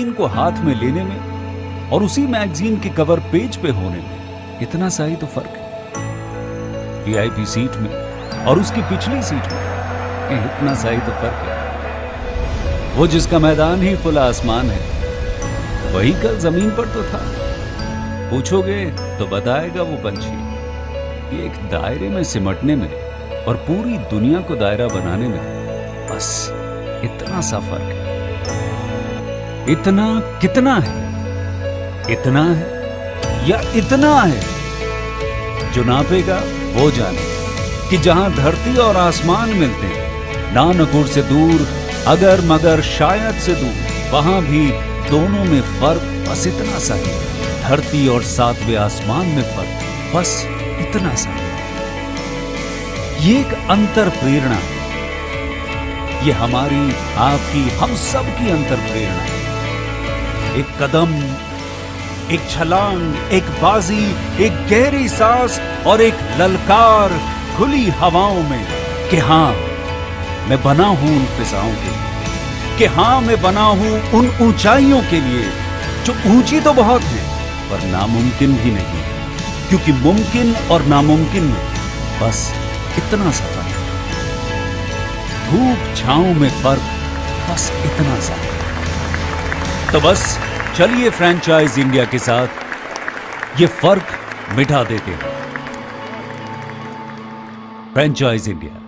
Magazine को हाथ में लेने में और उसी मैगजीन के कवर पेज पे होने में इतना सा ही तो फर्क है। वीआईपी सीट में और उसकी पिछली सीट में इतना सा ही तो फर्क है। वो जिसका मैदान ही खुला आसमान है, वही कल जमीन पर तो था। पूछोगे तो बताएगा वो पंछी, एक दायरे में सिमटने में और पूरी दुनिया को दायरा बनाने में बस इतना सा फर्क है। इतना कितना है? इतना है या इतना है? जो नापेगा वो जाने कि जहां धरती और आसमान मिलते हैं, नानकुर से दूर, अगर मगर शायद से दूर, वहां भी दोनों में फर्क बस इतना सा है। धरती और सातवें आसमान में फर्क बस इतना सा है। ये एक अंतर प्रेरणा है। ये हमारी, आपकी, हम सब की अंतर प्रेरणा है। एक कदम, एक छलांग, एक बाजी, एक गहरी सांस और एक ललकार खुली हवाओं में कि हाँ मैं बना हूं उन फिजाओं के लिए, कि हाँ मैं बना हूं उन ऊंचाइयों के लिए जो ऊंची तो बहुत है पर नामुमकिन भी नहीं, क्योंकि मुमकिन और नामुमकिन में बस इतना सा फर्क। धूप छांव में फर्क बस इतना सा। तो बस चलिए फ्रेंचाइज इंडिया के साथ ये फर्क मिटा देते हैं। Franchise India.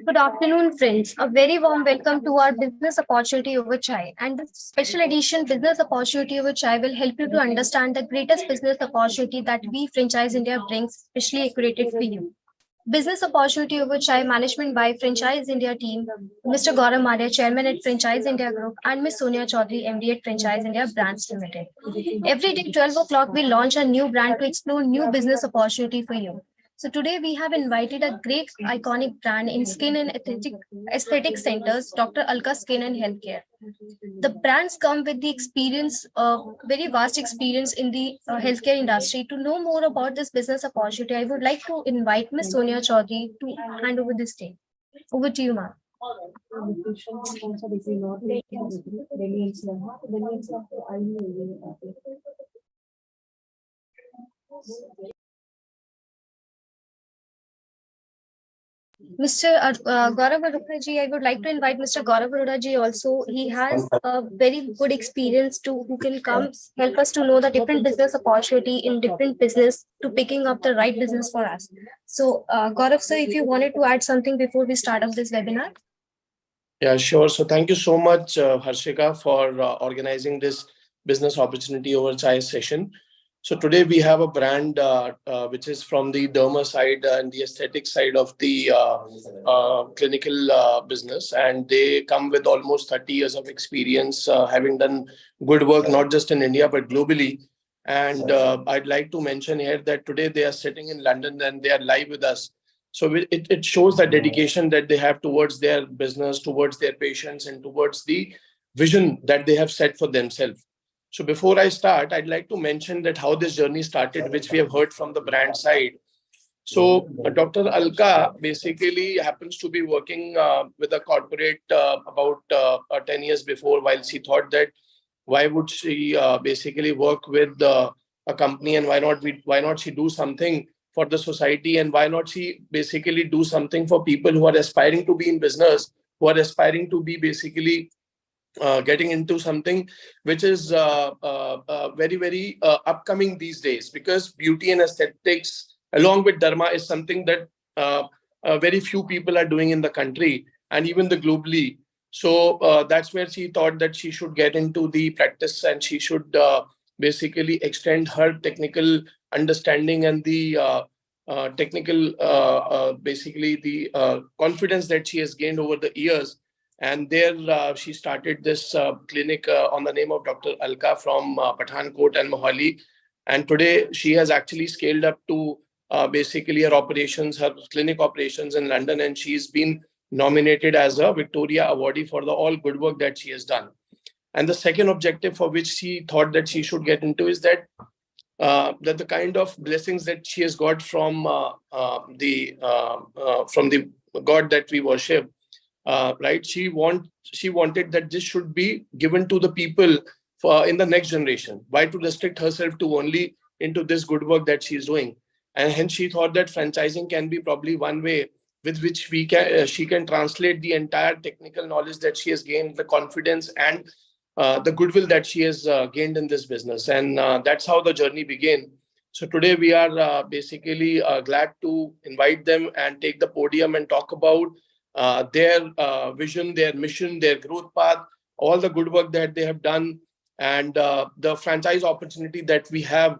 Good afternoon, friends. A very warm welcome to our business opportunity over chai. And this special edition business opportunity over chai will help you to understand the greatest business opportunity that we Franchise India brings, specially curated for you. Business opportunity over chai management by Franchise India team, Mr. Gaurav Maria, Chairman at Franchise India Group, and Ms. Sonia Chaudhary, MD at Franchise India Brands Limited. Every day, 12 o'clock, we launch a new brand to explore new business opportunity for you. So today we have invited a great iconic brand in skin and aesthetic centers, Dr. Alka Skin and Healthcare. The brands come with the experience, very vast experience in the healthcare industry. To know more about this business opportunity, I would like to invite Ms. Sonia Chaudhary to hand over this day. Over to you, ma'am. Mr. Gaurav Arora ji, I would like to invite Mr. Gaurav Arora ji also. He has a very good experience to who can come help us to know the different business opportunity in different business to picking up the right business for us. So Gaurav sir, if you wanted to add something before we start up this webinar. Yeah, sure. So thank you so much, Harshika, for organizing this business opportunity over chai session. So today we have a brand which is from the derma side and the aesthetic side of the clinical business, and they come with almost 30 years of experience, having done good work not just in India but globally. And I'd like to mention here that today they are sitting in London and they are live with us. So it shows the dedication that they have towards their business, towards their patients, and towards the vision that they have set for themselves. So before I start, I'd like to mention that how this journey started, which we have heard from the brand side. So Dr. Alka basically happens to be working with a corporate about 10 years before, while she thought that why would she basically work with a company, and why not she do something for the society, and why not she basically do something for people who are aspiring to be in business, who are aspiring to be basically getting into something which is very, very upcoming these days, because beauty and aesthetics along with derma is something that very few people are doing in the country and even the globally. So that's where she thought that she should get into the practice, and she should basically extend her technical understanding and the technical basically the confidence that she has gained over the years. And there she started this clinic on the name of Dr. Alka from Pathankot and Mohali. And today she has actually scaled up to basically her operations, her clinic operations in London. And she's been nominated as a Victoria Awardee for the all good work that she has done. And the second objective for which she thought that she should get into is that the kind of blessings that she has got from the God that we worship. right? She wanted that this should be given to the people in the next generation. Why to restrict herself to only into this good work that she's doing? And hence she thought that franchising can be probably one way with which she can translate the entire technical knowledge that she has gained, the confidence and the goodwill that she has gained in this business. And that's how the journey began. So today we are basically glad to invite them and take the podium and talk about their vision, their mission, their growth path, all the good work that they have done, and the franchise opportunity that we have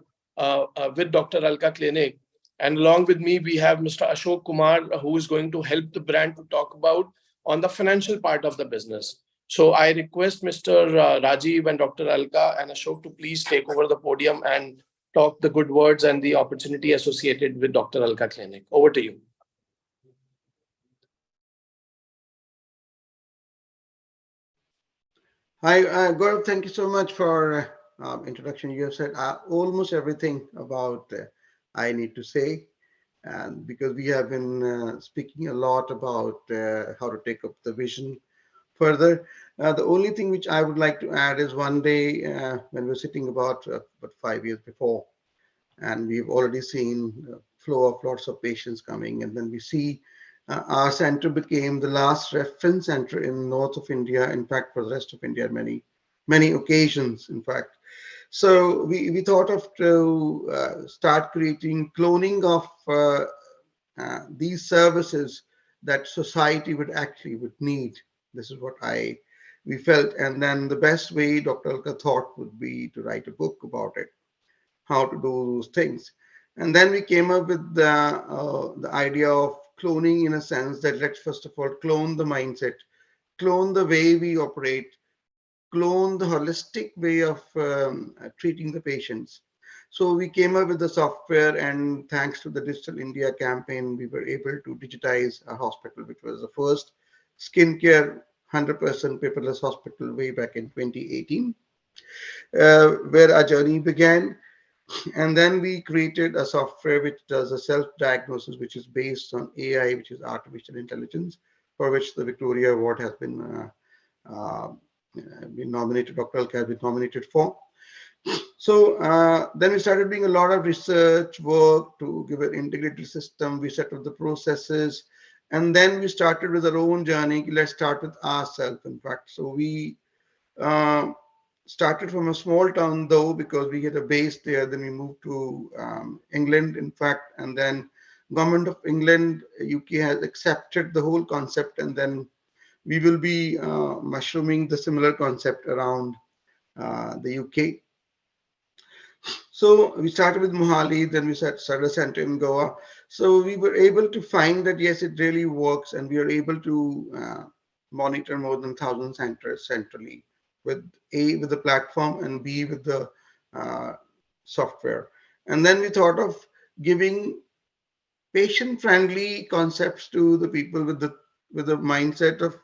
with Dr. Alka Clinic. And along with me, we have Mr. Ashok Kumar, who is going to help the brand to talk about on the financial part of the business. So I request Mr. Rajiv and Dr. Alka and Ashok to please take over the podium and talk the good words and the opportunity associated with Dr. Alka Clinic. Over to you. Hi, Gaurav, thank you so much for introduction. You have said almost everything about I need to say, and because we have been speaking a lot about how to take up the vision further. The only thing which I would like to add is one day when we're sitting about 5 years before, and we've already seen flow of lots of patients coming, and then we see our center became the last reference center in north of India, in fact, for the rest of India, many occasions, in fact. So we thought of to start creating cloning of these services that society would need. This is what we felt. And then the best way Dr. Alka thought would be to write a book about it, how to do those things. And then we came up with the idea of cloning, in a sense that let's first of all clone the mindset, clone the way we operate, clone the holistic way of treating the patients. So we came up with the software, and thanks to the Digital India campaign, we were able to digitize our hospital, which was the first skincare 100% paperless hospital way back in 2018, where our journey began. And then we created a software which does a self-diagnosis, which is based on AI, which is artificial intelligence, for which the Victoria Award has been nominated, Dr. Alka has been nominated for. So then we started doing a lot of research work to give an integrated system. We set up the processes, and then we started with our own journey. Let's start with ourselves, in fact. So we started from a small town, though, because we had a base there. Then we moved to England, in fact, and then government of England, UK has accepted the whole concept, and then we will be mushrooming the similar concept around the UK. So we started with Mohali, then we started a center in Goa. So we were able to find that, yes, it really works, and we are able to monitor more than 1,000 centers centrally, with A, with the platform, and B, with the software. And then we thought of giving patient-friendly concepts to the people with the mindset of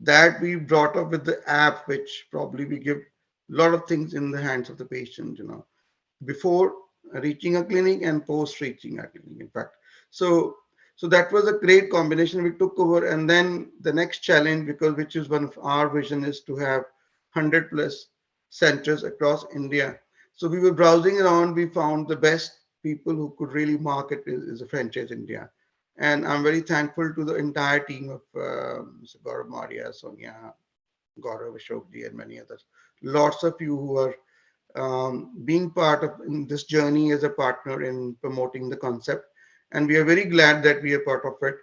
that we brought up with the app, which probably we give a lot of things in the hands of the patient, before reaching a clinic and post reaching a clinic, in fact. So that was a great combination we took over. And then the next challenge, which is one of our vision, is to have 100 plus centers across India. So we were browsing around, we found the best people who could really market is a Franchise India. And I'm very thankful to the entire team of Mr. Gaurav Maria, Sonia, Gaurav, Ashokji, and many others. Lots of you who are being part of in this journey as a partner in promoting the concept. And we are very glad that we are part of it.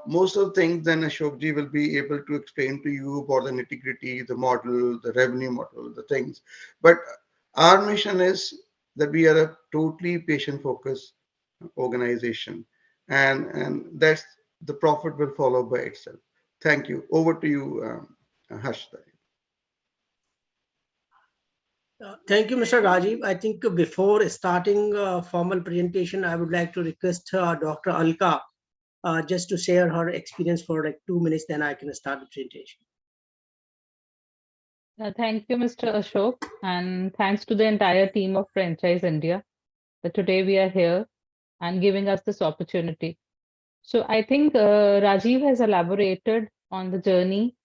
Most of the things then Ashokji will be able to explain to you about the nitty-gritty, the model, the revenue model, the things. But our mission is that we are a totally patient-focused organization. And that's the profit will follow by itself. Thank you. Over to you, Harsh. Thank you, Mr. Rajiv. I think before starting formal presentation, I would like to request Dr. Alka just to share her experience for like 2 minutes, then I can start the presentation. Thank you, Mr. Ashok, and thanks to the entire team of Franchise India that today we are here and giving us this opportunity. So I think Rajiv has elaborated on the journey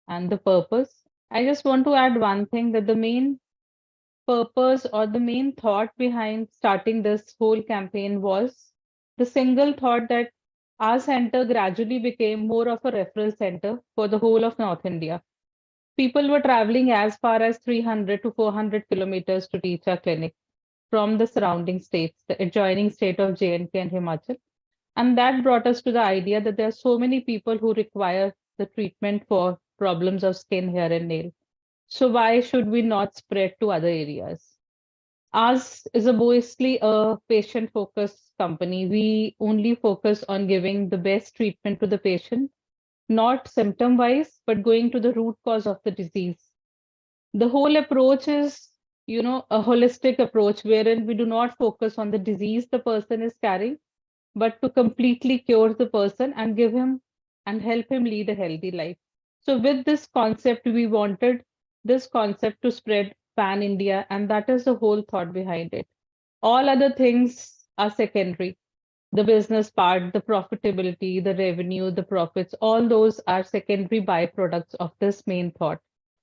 and the purpose. I just want to add one thing, that the main purpose or the main thought behind starting this whole campaign was the single thought that our center gradually became more of a referral center for the whole of North India. People were traveling as far as 300 to 400 kilometers to reach our clinic from the surrounding states, the adjoining state of J&K and Himachal. And that brought us to the idea that there are so many people who require the treatment for problems of skin, hair, and nail. So why should we not spread to other areas? Ours is mostly a patient-focused company. We only focus on giving the best treatment to the patient, not symptom-wise, but going to the root cause of the disease. The whole approach is, a holistic approach wherein we do not focus on the disease the person is carrying, but to completely cure the person and give him and help him lead a healthy life. So with this concept, we wanted this concept to spread pan India, and that is the whole thought behind it. All other things are secondary. The business part, the profitability, the revenue, the profits, all those are secondary byproducts of this main thought.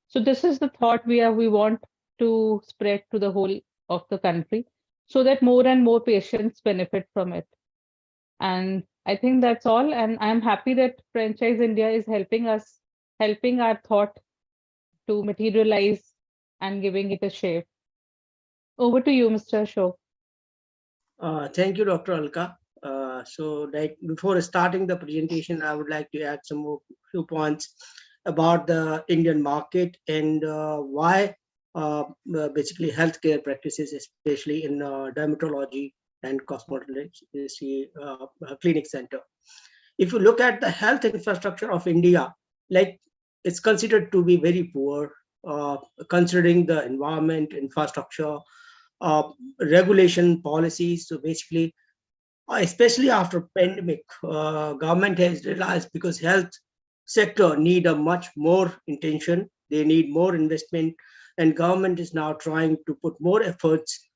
So this is the thought we want to spread to the whole of the country so that more and more patients benefit from it. And I think that's all. And I'm happy that Franchise India is helping us, helping our thought to materialize and giving it a shape. Over to you, Mr. Ashok. Thank you, Dr. Alka. So before starting the presentation, I would like to add some few points about the Indian market and why basically healthcare practices, especially in dermatology and cosmetology clinic center. If you look at the health infrastructure of India, like it's considered to be very poor, considering the environment, infrastructure, regulation policies. So basically, especially after pandemic, government has realized because health sector need a much more intention, they need more investment, and government is now trying to put more efforts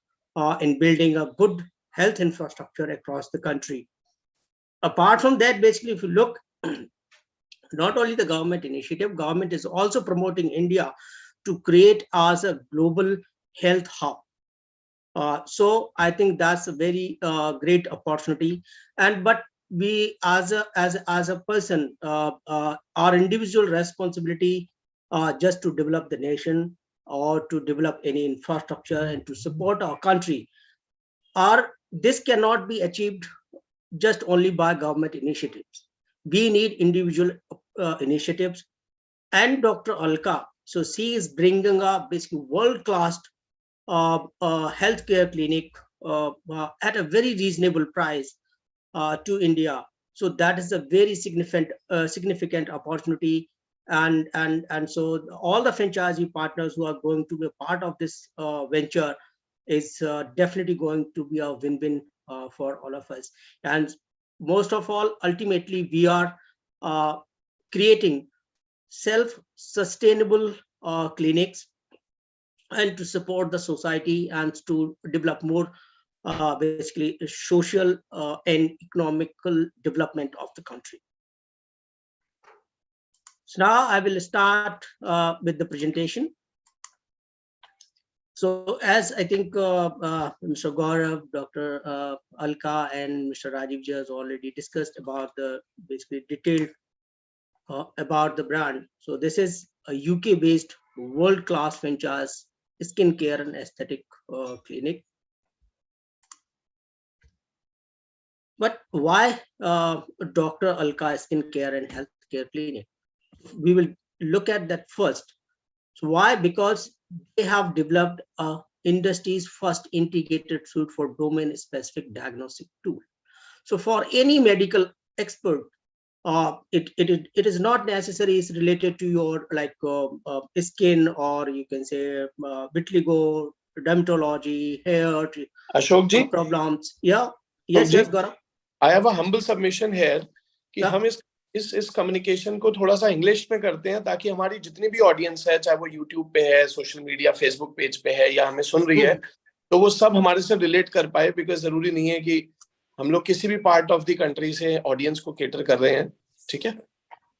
in building a good health infrastructure across the country. Apart from that, basically, if you look, not only the government initiative, government is also promoting India to create as a global health hub. So I think that's a very great opportunity. But we, as a person, our individual responsibility just to develop the nation or to develop any infrastructure and to support our country, this cannot be achieved just only by government initiatives. We need individual initiatives. And Dr. Alka, so she is bringing up basically world-class healthcare clinic at a very reasonable price to India. So that is a very significant opportunity. And so all the franchisee partners who are going to be a part of this venture is definitely going to be a win-win for all of us. And most of all, ultimately, we are creating self-sustainable clinics and to support the society and to develop more basically social and economical development of the country. So now I will start with the presentation. So as I think Mr. Gaurav, Dr. Alka and Mr. Rajiv ji has already discussed about the basically detailed about the brand. So this is a UK based world-class franchise skincare and aesthetic clinic. But why Dr. Alka skincare and healthcare clinic? We will look at that first. So why? Because they have developed a industry's first integrated suite for domain specific diagnostic tool. So for any medical expert, it is not necessary it's related to your like skin, or you can say vitiligo, dermatology, hair Ashok ji, problems. Yeah, yes, yes, Gaurav. I have a humble submission here कि हम इस communication को थोड़ा सा English में करते हैं ताकि हमारी जितनी भी ऑडियंस है, चाहे वो यूट्यूब पे है, सोशल मीडिया, फेसबुक पेज पे है या हमें सुन रही है, तो वो सब हमारे से रिलेट कर पाए, बिकॉज जरूरी नहीं है कि हम लोग किसी भी पार्ट ऑफ द कंट्री से ऑडियंस को केटर कर रहे हैं, ठीक है?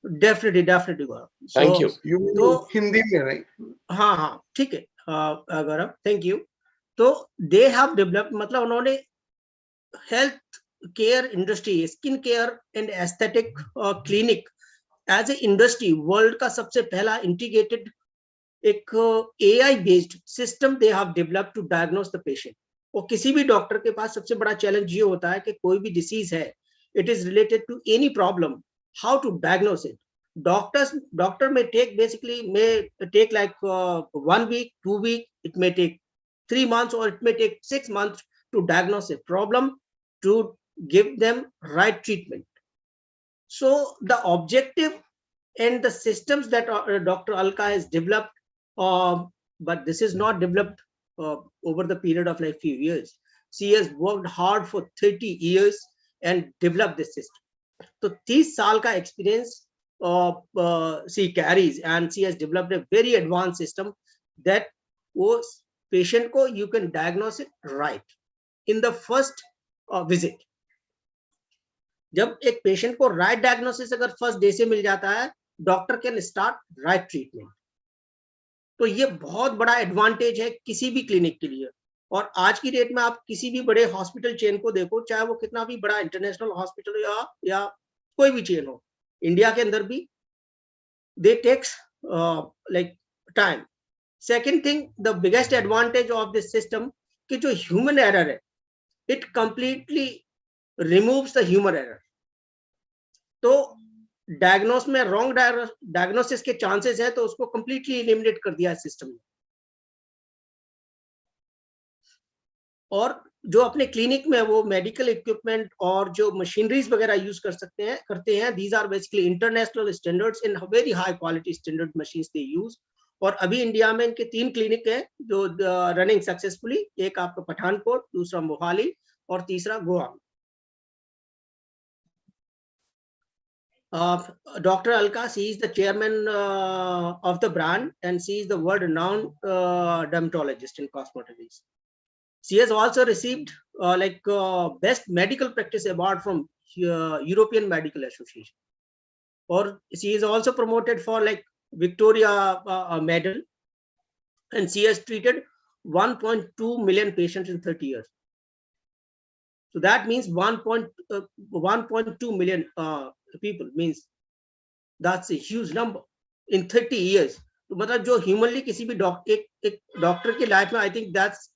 Definitely definitely Gaurav. Thank you. You mean तो Hindi में, right? हाँ हाँ ठीक है गौरव, थैंक यू। तो दे हैव डेवलप्ड, मतलब उन्होंने health care industry, skin care and aesthetic clinic as a industry world का सबसे पहला इंटीग्रेटेड एक AI based system they have developed to diagnose the patient. और किसी भी डॉक्टर के पास सबसे बड़ा चैलेंज ये होता है कि कोई भी डिसीज है, it is related to any problem, how to diagnose it. Doctor may take like 1 week, 2 week, it may take 3 months, or it may take 6 months to diagnose a problem, to give them right treatment. So the objective and the systems that Dr. Alka has developed, but this is not developed over the period of like few years. She has worked hard for 30 years and developed this system. So 30 साल का experience she carries, and she has developed a very advanced system that वो patient को you can diagnose it right in the first visit. जब एक patient को right diagnosis अगर first day से मिल जाता है, doctor can start right treatment. तो ये बहुत बड़ा एडवांटेज है किसी भी क्लिनिक के लिए। और आज की डेट में आप किसी भी बड़े हॉस्पिटल चेन को देखो, चाहे वो कितना भी बड़ा इंटरनेशनल हॉस्पिटल या कोई भी चेन हो, इंडिया के अंदर भी they takes like time. Second thing, the biggest advantage of this system कि जो ह्यूमन एरर है, it completely removes the human error. तो डायग्नोस में रॉन्ग डायग्नोसिस के चांसेस है, तो उसको कंप्लीटली एलिमिनेट कर दिया है सिस्टम ने। और जो अपने क्लिनिक में वो मेडिकल इक्विपमेंट और जो मशीनरीज वगैरह यूज करते हैं, these are basically international standards in very high quality standard machines they use. और अभी इंडिया में इनके 3 क्लिनिक है जो रनिंग सक्सेसफुली, एक आपका पठानकोट, दूसरा मोहाली और तीसरा Goa. Dr. Alka, she is the chairman of the brand, and she is the world-renowned dermatologist and cosmetologist. She has also received Best Medical Practice Award from European Medical Association. Or she is also promoted for like Victoria Medal, and she has treated 1.2 million patients in 30 years. So that means 1.2 million people, means that's a huge number in 30 years. तो मतलब जो humanly किसी भी एक doctor की life में, I think that's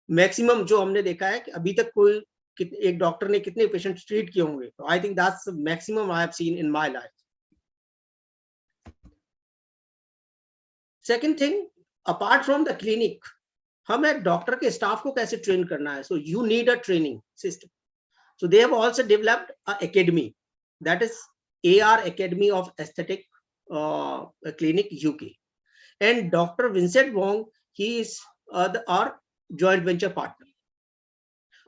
maximum जो हमने देखा है कि अभी तक कोई एक डॉक्टर ने कितने पेशेंट ट्रीट किए होंगे। तो I think that's maximum I have seen in my life. Second thing, apart from the clinic, हमें डॉक्टर के स्टाफ को कैसे ट्रेन करना है। So you need a training system. So they have also developed a academy, that is AR Academy of Aesthetic Clinic UK, and Dr. Vincent Wong, he is our joint venture partner.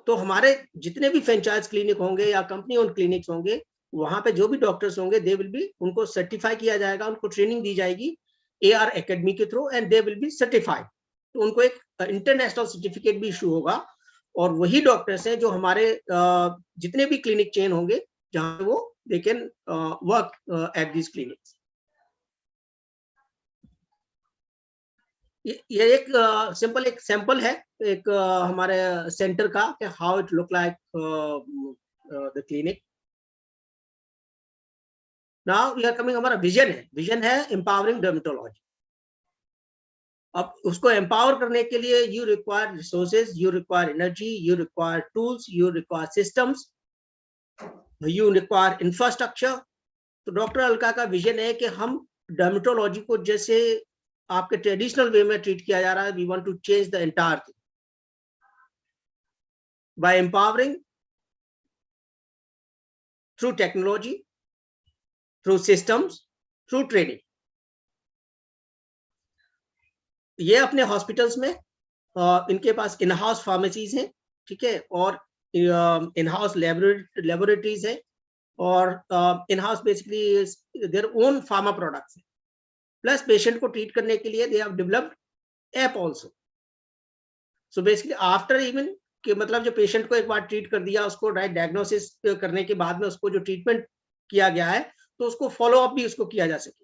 तो हमारे जितने भी franchise clinic होंगे या company own clinics होंगे, वहां पे जो भी डॉक्टर्स होंगे, दे विल बी, उनको सर्टिफाई किया जाएगा, उनको ट्रेनिंग दी जाएगी AR Academy के through, and they will be certified. तो उनको एक इंटरनेशनल सर्टिफिकेट भी इशू होगा। और वही डॉक्टर्स हैं जो हमारे जितने भी क्लिनिक चेन होंगे जहां वो they can work at these clinics. ये एक सिंपल एक सैंपल है एक हमारे सेंटर का कि how it look like the clinic. Now we are coming, हमारा विजन है एम्पावरिंग डर्मेटोलॉजी। अब उसको एम्पावर करने के लिए you require resources, you require energy, you require tools, you require systems, you require infrastructure. तो डॉक्टर अलका का विजन है कि हम डर्मेटोलॉजी को जैसे आपके ट्रेडिशनल वे में ट्रीट किया जा रहा है, we want to change the entire thing by empowering through technology, through systems, through training. ये अपने हॉस्पिटल्स में इनके पास इन हाउस फार्मेसीज हैं, ठीक है, और in-house laboratories है, और in-house basically their own pharma products है। प्लस पेशेंट को ट्रीट करने के लिए they have developed app also. So basically after even कि मतलब जो पेशेंट को एक बार ट्रीट कर दिया, उसको राइट डायग्नोसिस करने के बाद में उसको जो ट्रीटमेंट किया गया है तो उसको फॉलो अप भी उसको किया जा सके.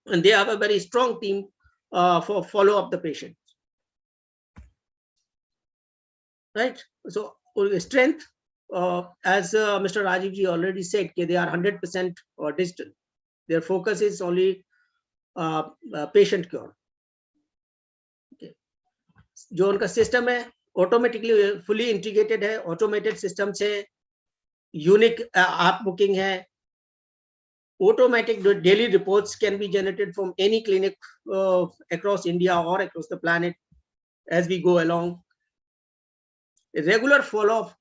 And they have a very strong team for follow up the patient. Right. So strength, as Mr. Rajiv ji already said, they are 100% digital. Their focus is only patient cure. Okay. जो उनका system है automatically fully integrated है, automated system से unique app booking है, automatic daily reports can be generated from any clinic across India or across the planet as we go along. A regular follow-up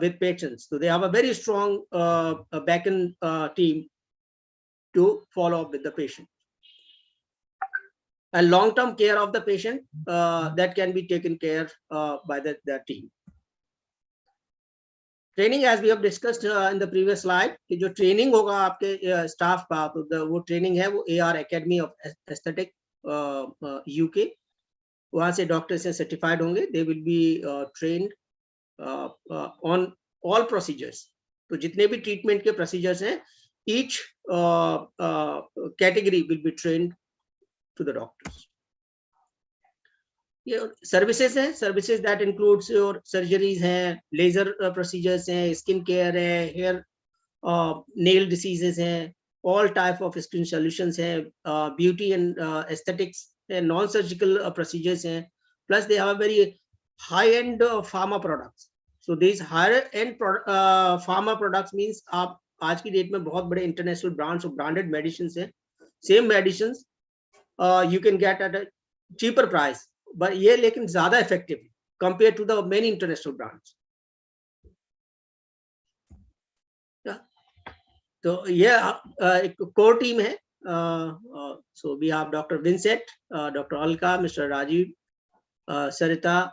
with patients. So they have a very strong back-end team to follow up with the patient. And long-term care of the patient that can be taken care by the team. Training as we have discussed in the previous slide कि जो training होगा आपके staff का, तो वो training है वो AR academy of aesthetic UK, वहां से डॉक्टर से सर्टिफाइड होंगे. They will be trained on all procedures. तो जितने भी ट्रीटमेंट के प्रोसीजर्स हैं, each category will be trained to the doctors. ये सर्विसेज हैं, services that includes your surgeries हैं, लेजर प्रोसीजर्स हैं, स्किन केयर है, हेयर नेल डिसीजेस हैं, all type of skin solutions हैं, ब्यूटी एंड एस्थेटिक्स हैं, नॉन सर्जिकल प्रोसीजर्स हैं, plus they have a very high end pharma products. So this higher end pharma products means आप आज की date में बहुत बड़े इंटरनेशनल ब्रांड्स और ब्रांडेड मेडिसिन हैं, same medicine you can get at a cheaper price, but ये लेकिन ज्यादा effective compared to the many international brands. तो ये एक कोर टीम है. So we have Dr. Vincent, Dr. Alka, Mr. Rajiv, Sarita,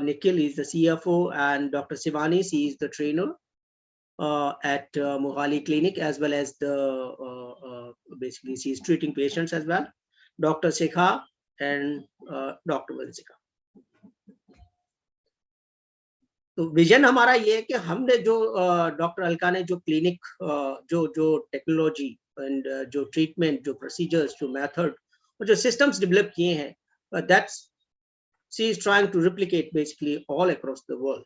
Nikhil is the CFO, and Dr. Shivani, she is the trainer at Mohali Clinic, as well as the basically she is treating patients as well. Dr. Shekha and Dr. Vansika. तो vision हमारा ये है कि हमने जो doctor Alka ने जो clinic जो टेक्नोलॉजी एंड जो ट्रीटमेंट, जो प्रोसीजर्स, जो मेथड और जो सिस्टम्स डेवलप किए हैं, that's she is trying to replicate basically all across the world.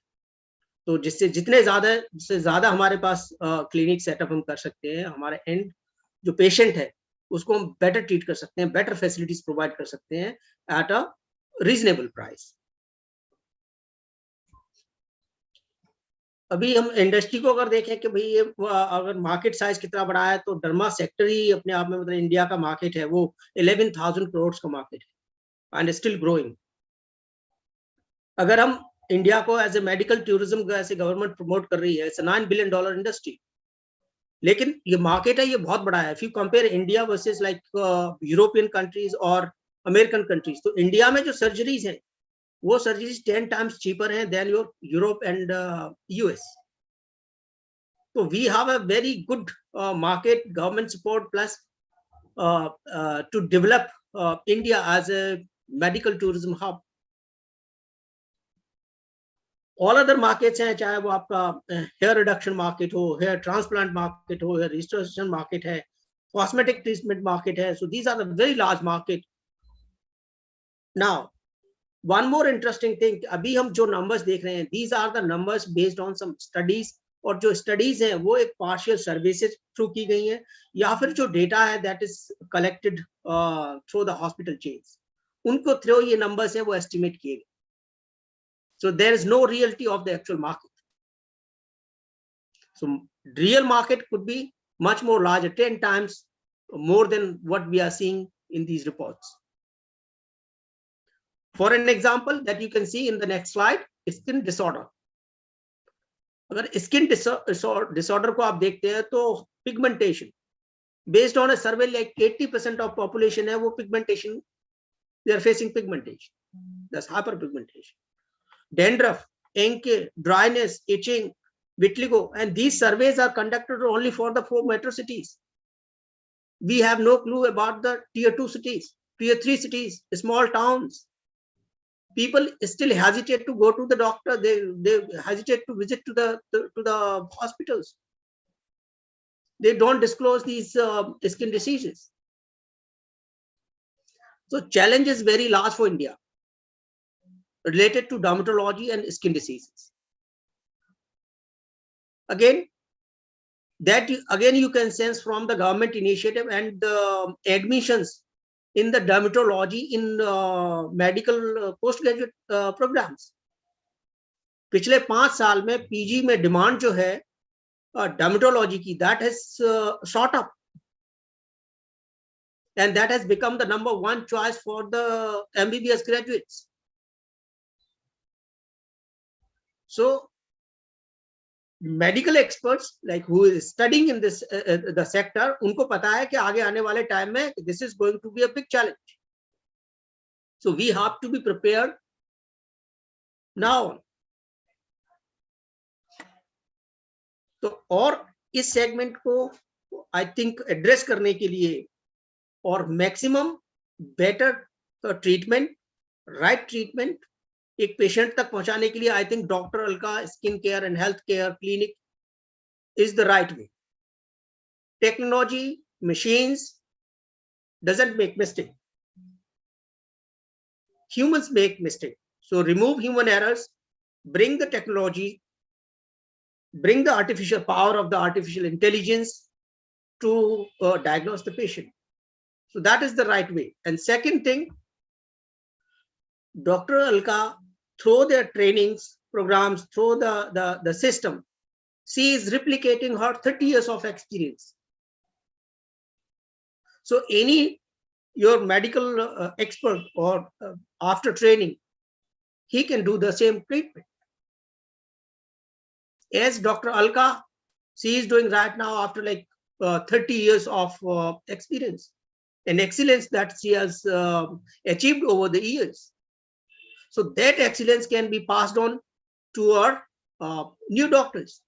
तो जिससे जितने ज्यादा हमारे पास क्लिनिक सेटअप हम कर सकते हैं, हमारे एंड जो पेशेंट है उसको हम बेटर ट्रीट कर सकते हैं, बेटर फैसिलिटीज प्रोवाइड कर सकते हैं एट अ रीजनेबल प्राइस. अभी हम इंडस्ट्री को अगर देखें कि भाई ये अगर मार्केट साइज कितना बड़ा है, तो डर्मा सेक्टर ही अपने आप में मतलब इंडिया का मार्केट है वो 11,000 करोड़ का मार्केट है एंड स्टिल ग्रोइंग. अगर हम इंडिया को एज ए मेडिकल टूरिज्म को ऐसे गवर्नमेंट प्रमोट कर रही है, इट्स $9 बिलियन इंडस्ट्री, लेकिन ये मार्केट है, ये बहुत बड़ा है. If you compare India versus like European countries और अमेरिकन कंट्रीज, तो इंडिया में जो सर्जरीज हैं वो सर्जरीज 10 times चीपर हैं than your Europe and US. तो we have a very good market, government support plus to develop India as a medical tourism hub. All other markets हैं, चाहे वो आपका हेयर रिडक्शन मार्केट हो, hair transplant market हो, hair restoration market है, cosmetic treatment market है. So these are the very large market. Now one more interesting thing, अभी हम जो नंबर्स देख रहे हैं, these are the numbers based on some studies, और जो स्टडीज हैं वो एक पार्शियल सर्विसेज थ्रू की गई हैं, या फिर जो डेटा है that is collected through the hospital chains, उनको थ्रू ये नंबर्स हैं वो एस्टिमेट किए गए. So there is no reality of the actual market. So real market could be much more larger, 10 times more than what we are seeing in these reports. For an example that you can see in the next slide, skin disorder. अगर skin disorder को आप देखते हैं तो pigmentation, based on a survey like 80% of population है वो pigmentation, they are facing pigmentation. That's hyperpigmentation. Dandruff, acne, dryness, itching, vitiligo, and these surveys are conducted only for the 4 metro cities. We have no clue about the tier 2 cities, tier 3 cities, small towns. people still hesitate to go to the doctor. They hesitate to visit to the hospitals. They don't disclose these skin diseases. So challenge is very large for India related to dermatology and skin diseases. Again, you can sense from the government initiative and the admissions in the dermatology in medical postgraduate programs. पिछले 5 साल में PG में demand जो है dermatology की, that has shot up, and that has become the number 1 choice for the MBBS graduates. So medical experts like who is studying in this the sector, उनको पता है कि आगे आने वाले टाइम में this is going to be a big challenge. So we have to be prepared now. तो और इस सेगमेंट को आई थिंक एड्रेस करने के लिए और maximum better treatment, right treatment एक पेशेंट तक पहुंचाने के लिए I think doctor Alka skin care and health care clinic is the right way. Technology, machines doesn't make mistake. Humans make mistake. So remove human errors, bring the technology, bring the artificial power of the artificial intelligence to diagnose the patient. So that is the right way. And second thing, Dr. Alka, through their trainings, programs, through the system, she is replicating her 30 years of experience. So your medical expert or after training, he can do the same treatment. As Dr. Alka, she is doing right now after like 30 years of experience and excellence that she has achieved over the years. So that excellence can be passed on to our new doctors.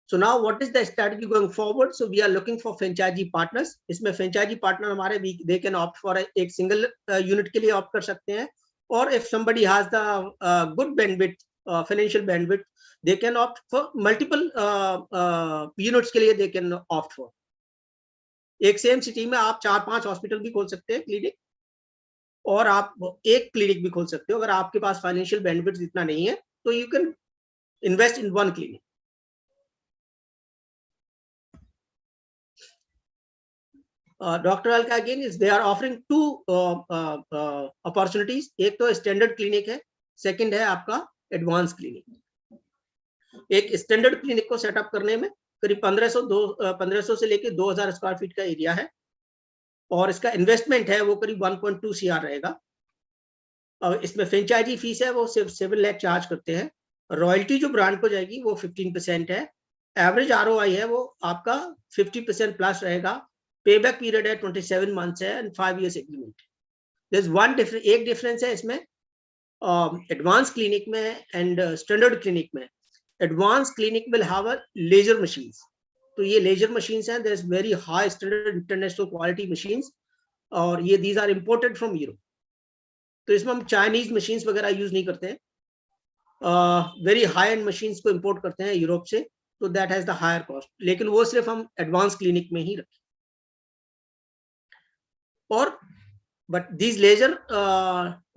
So now what is the strategy going forward? So we are looking for franchisee partners. इसमें franchisee partner हमारे they can opt for एक single unit के लिए opt कर सकते हैं. Or if somebody has the good bandwidth, financial bandwidth, they can opt for multiple units के लिए they can opt for. एक सेम सिटी में आप 4-5 हॉस्पिटल भी खोल सकते हैं क्लिनिक, और आप एक क्लिनिक भी खोल सकते हो. अगर आपके पास फाइनेंशियल बैंडविड्थ इतना नहीं है तो you can invest in one clinic. Doctor Alka again is they are offering two opportunities. एक तो स्टैंडर्ड क्लिनिक है, सेकंड है आपका एडवांस क्लिनिक. एक स्टैंडर्ड क्लिनिक को सेटअप करने में करीब 1500 से लेके 2000 स्क्वायर फीट का एरिया है, और इसका इन्वेस्टमेंट है वो करीब 1.2 CR रहेगा. और इसमें फ्रेंचाइजी फीस है वो सिर्फ 7 लाख चार्ज करते हैं. रॉयल्टी जो ब्रांड को जाएगी वो 15% है. एवरेज ROI है वो आपका 50% प्लस रहेगा. पेबैक पीरियड है 27 मंथ्स है एंड 5 years एग्रीमेंट. एक डिफरेंस है इसमें एडवांस क्लिनिक में एंड स्टैंडर्ड क्लिनिक में. Advance clinic will have a laser machines. तो ये लेजर मशीन्स हैं, there is very high standard international quality machines, और ये these are imported from Europe. तो इसमें हम चाइनीज मशीन्स वगैरह यूज नहीं करते हैं. वेरी हाई एंड मशीन्स को इंपोर्ट करते हैं यूरोप से, तो that has the higher cost. लेकिन वो सिर्फ हम एडवांस क्लिनिक में ही रखें. और but these laser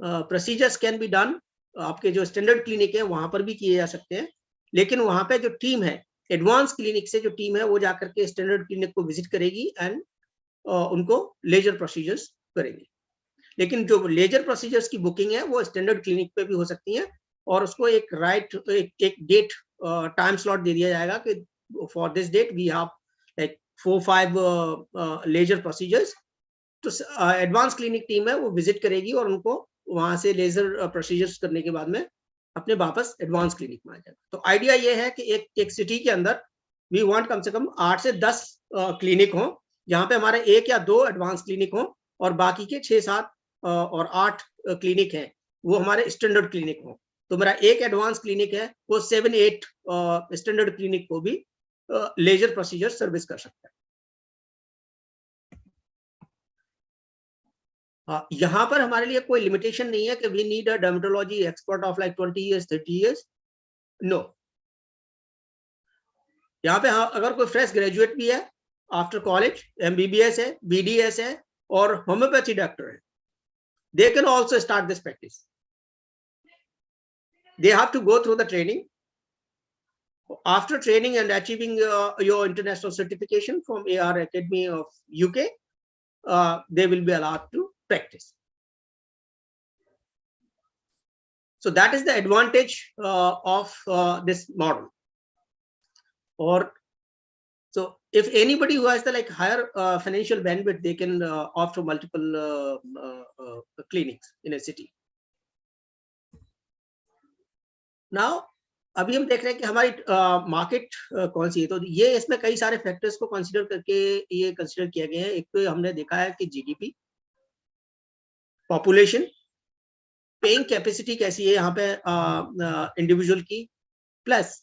procedures can be done, आपके जो स्टैंडर्ड क्लिनिक है वहां पर भी किए जा सकते हैं. लेकिन वहां पे जो टीम है एडवांस क्लिनिक से, जो टीम है वो जाकर के स्टैंडर्ड क्लिनिक को विजिट करेगी एंड उनको लेजर प्रोसीजर्स करेंगे. लेकिन जो लेजर प्रोसीजर्स की बुकिंग है वो स्टैंडर्ड क्लिनिक पे भी हो सकती है, और उसको एक डेट टाइम स्लॉट दे दिया जाएगा कि for this date we have like 4-5 laser procedures. तो एडवांस क्लिनिक टीम है वो विजिट करेगी और उनको वहां से लेजर प्रोसीजर्स करने के बाद में अपने वापस एडवांस क्लिनिक में आ जाएगा. तो आइडिया ये है कि एक सिटी के अंदर वी वांट कम से कम 8 से 10 क्लिनिक हो, जहां पे हमारे 1 या 2 एडवांस क्लिनिक हो, और बाकी के 6-7 और 8 क्लिनिक हैं वो हमारे स्टैंडर्ड क्लिनिक हो. तो मेरा एक एडवांस क्लिनिक है वो 7-8 स्टैंडर्ड क्लिनिक को भी लेजर प्रोसीजर सर्विस कर सकता है. यहाँ पर हमारे लिए कोई लिमिटेशन नहीं है कि we need a dermatology expert of like 20 years 30 years. No, यहाँ पे अगर कोई फ्रेश ग्रेजुएट भी है आफ्टर कॉलेज, MBBS है, BDS है और होम्योपैथी डॉक्टर है, they can also start this practice. They have to go through the training. After training and achieving your international certification from AR Academy of UK, they will be allowed to practice. So that is the advantage of this model. Or so if anybody who has the like higher financial bandwidth, they can opt for multiple clinics in a city. Now अभी हम देख रहे हैं कि हमारी market कौन सी है, तो ये इसमें कई सारे फैक्टर्स को कंसीडर करके ये कंसीडर किया गया है. एक तो हमने देखा है कि जीडीपी, पॉपुलेशन, पेइंग कैपेसिटी कैसी है यहाँ पे इंडिविजुअल की, प्लस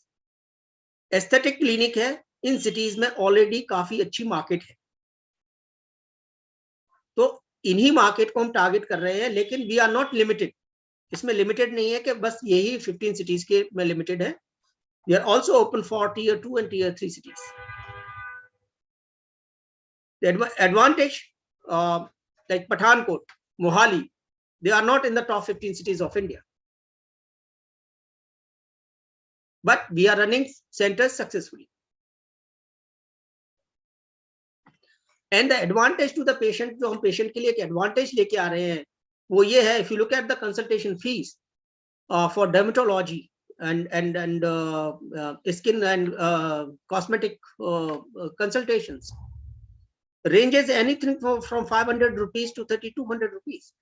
एस्थेटिक क्लिनिक है इन सिटीज में ऑलरेडी काफी अच्छी मार्केट है, तो इन्हीं मार्केट को हम टारगेट कर रहे हैं. लेकिन वी आर नॉट लिमिटेड, इसमें लिमिटेड नहीं है कि बस यही 15 सिटीज के में लिमिटेड है. We are also open for Tier 2 and Tier 3 cities. The advantage like Pathankot, Mohali, they are not in the top 15 cities of India, but we are running centers successfully. And the advantage to the patient, जो हम patient के लिए एक advantage लेके आ रहे हैं वो ये है, if you look at the consultation fees for dermatology and skin and cosmetic consultations ranges anything from 500 rupees to 3,200 rupees,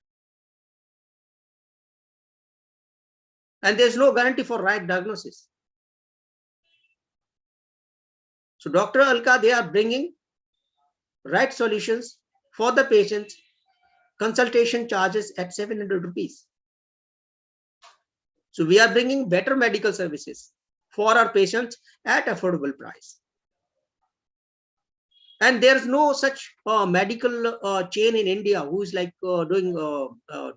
and there's no guarantee for right diagnosis. So Dr. Alka, they are bringing right solutions for the patients. Consultation charges at 700 rupees. So we are bringing better medical services for our patients at affordable price. And there's no such medical chain in India who is like doing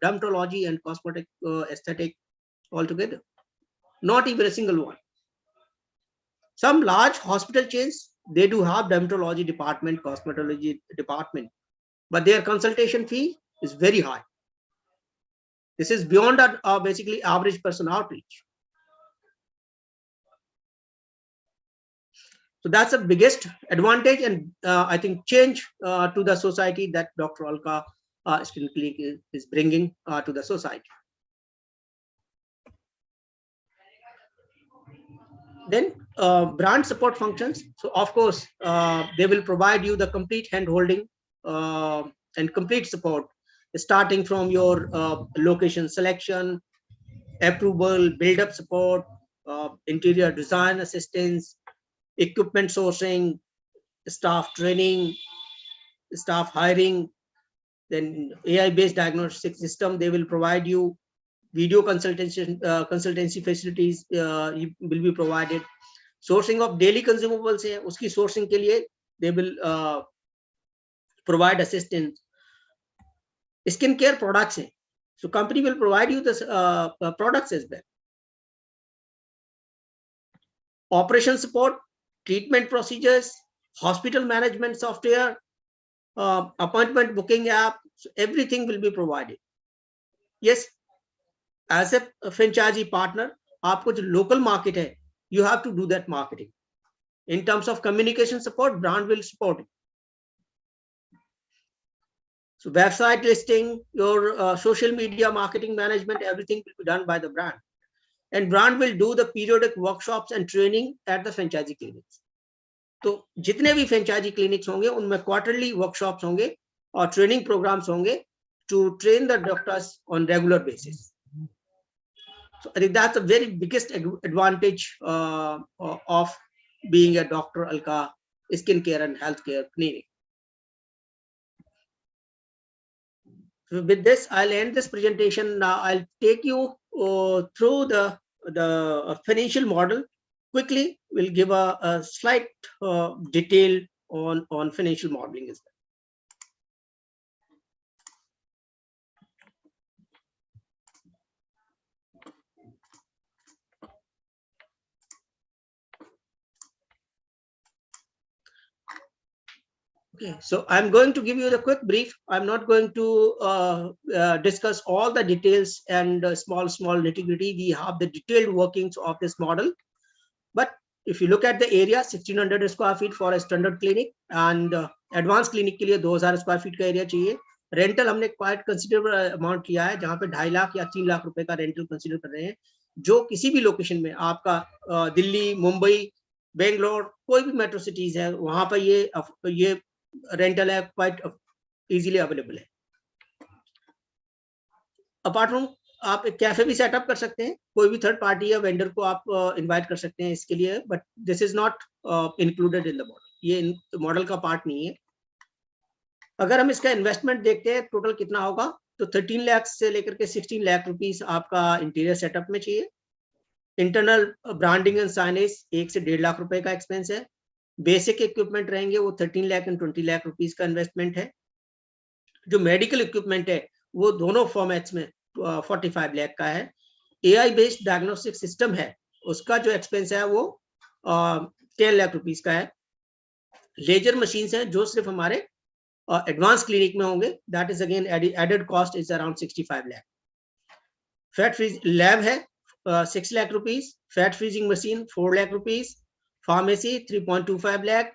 dermatology and cosmetic aesthetic altogether. Not even a single one. Some large hospital chains, they do have dermatology department, cosmetology department, but their consultation fee is very high. This is beyond our basically average person outreach. So that's the biggest advantage and I think change to the society that Dr. Alka Skin Clinic is bringing to the society. Then brand support functions. So of course, they will provide you the complete hand holding and complete support, starting from your location selection, approval, build-up support, interior design assistance, equipment sourcing, staff training, staff hiring, then AI-based diagnostic system. They will provide you video consultation, consultancy facilities will be provided. Sourcing of daily consumables है, उसकी sourcing के लिए they will provide assistance. Skin care products है, so company will provide you the products as well. Operation support, treatment procedures, hospital management software, appointment booking app, so everything will be provided. Yes, as a franchisee partner, आपको जो local market है, you have to do that marketing. In terms of communication support, brand will support it. So website listing, your social media marketing management, everything will be done by the brand. And brand will do the periodic workshops and training at the franchisee clinics. तो जितने भी franchisee clinics होंगे, उनमें quarterly workshops होंगे और training programs होंगे to train the doctors on regular basis. So I think that's the very biggest advantage of being a Dr. Alka Skin Care and Healthcare Clinic. So with this, I'll end this presentation. Now I'll take you through the financial model. Quickly, we'll give a slight detail on financial modeling as well. Okay, so I'm going to give you the quick brief. I'm not going to discuss all the details and small nitty-gritty. We have the detailed workings of this model. But if you look at the area, 1600 square feet for a standard clinic, and advanced clinic के लिए 2000 square feet का area चाहिए. Rental हमने quite considerable amount किया है, जहां पे 2.5 लाख या 3 लाख रुपए का रेंटल कंसिडर कर रहे हैं, जो किसी भी लोकेशन में आपका दिल्ली, मुंबई, बेंगलोर, कोई भी मेट्रो सिटीज है, वहां पर ये रेंटल है क्वाइट इजीली अवेलेबल है. अपार्ट फ्रॉम आप एक कैफे भी सेटअप कर सकते हैं, कोई भी थर्ड पार्टी या वेंडर को आप इनवाइट कर सकते हैं इसके लिए, but this is not included in the model. ये मॉडल का पार्ट नहीं है. अगर हम इसका इन्वेस्टमेंट देखते हैं टोटल कितना होगा, तो 13 लाख से लेकर के 16 लाख रुपीस आपका इंटीरियर सेटअप में चाहिए. इंटरनल ब्रांडिंग एंड साइनेज 1 से 1.5 लाख रुपए का एक्सपेंस है. बेसिक इक्विपमेंट रहेंगे वो 13 लाख एंड 20 लाख रुपीस का इन्वेस्टमेंट है. जो मेडिकल इक्विपमेंट है वो दोनों फॉर्मेट्स में 45 लाख का है. AI बेस्ड डायग्नोस्टिक सिस्टम है, उसका जो एक्सपेंस है वो 10 लाख रुपीस का है. लेजर मशीन्स हैं जो सिर्फ हमारे एडवांस क्लिनिक में होंगे, that is again added cost is around 65 lakh. Fat freeze lab है 6 lakh rupees. Fat freezing machine 4 lakh rupees. Pharmacy 3.25 lakh,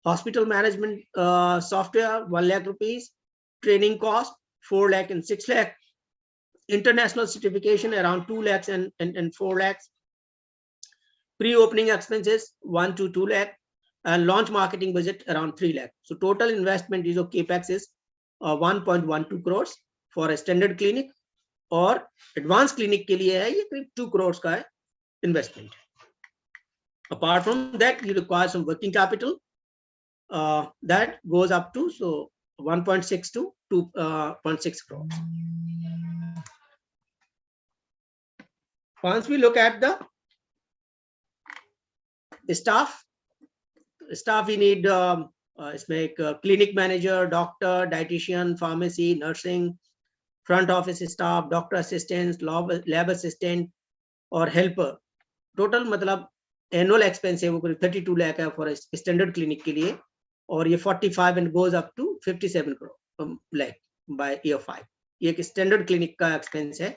hospital management software 1 lakh rupees, training cost 4 lakh and 6 lakh, international certification around 2 lakhs and 4 lakhs, pre-opening expenses 1 to 2 lakh, and launch marketing budget around 3 lakh. So total investment is of capex is 1.12 crores for a standard clinic, और advanced clinic के लिए है ये करीब 2 crores का है investment. Apart from that, you require some working capital that goes up to 1.6 to 2.6 crores. Once we look at the staff we need इसमें एक clinic manager, doctor, dietitian, pharmacy, nursing, front office staff, doctor assistants, lab assistant और helper. Total मतलब annual expense है वो 32 लाख है for standard clinic के लिए, और ये 45 and goes up to 57 lakh by year 5. ये एक स्टैंडर्ड क्लिनिक का एक्सपेंस है.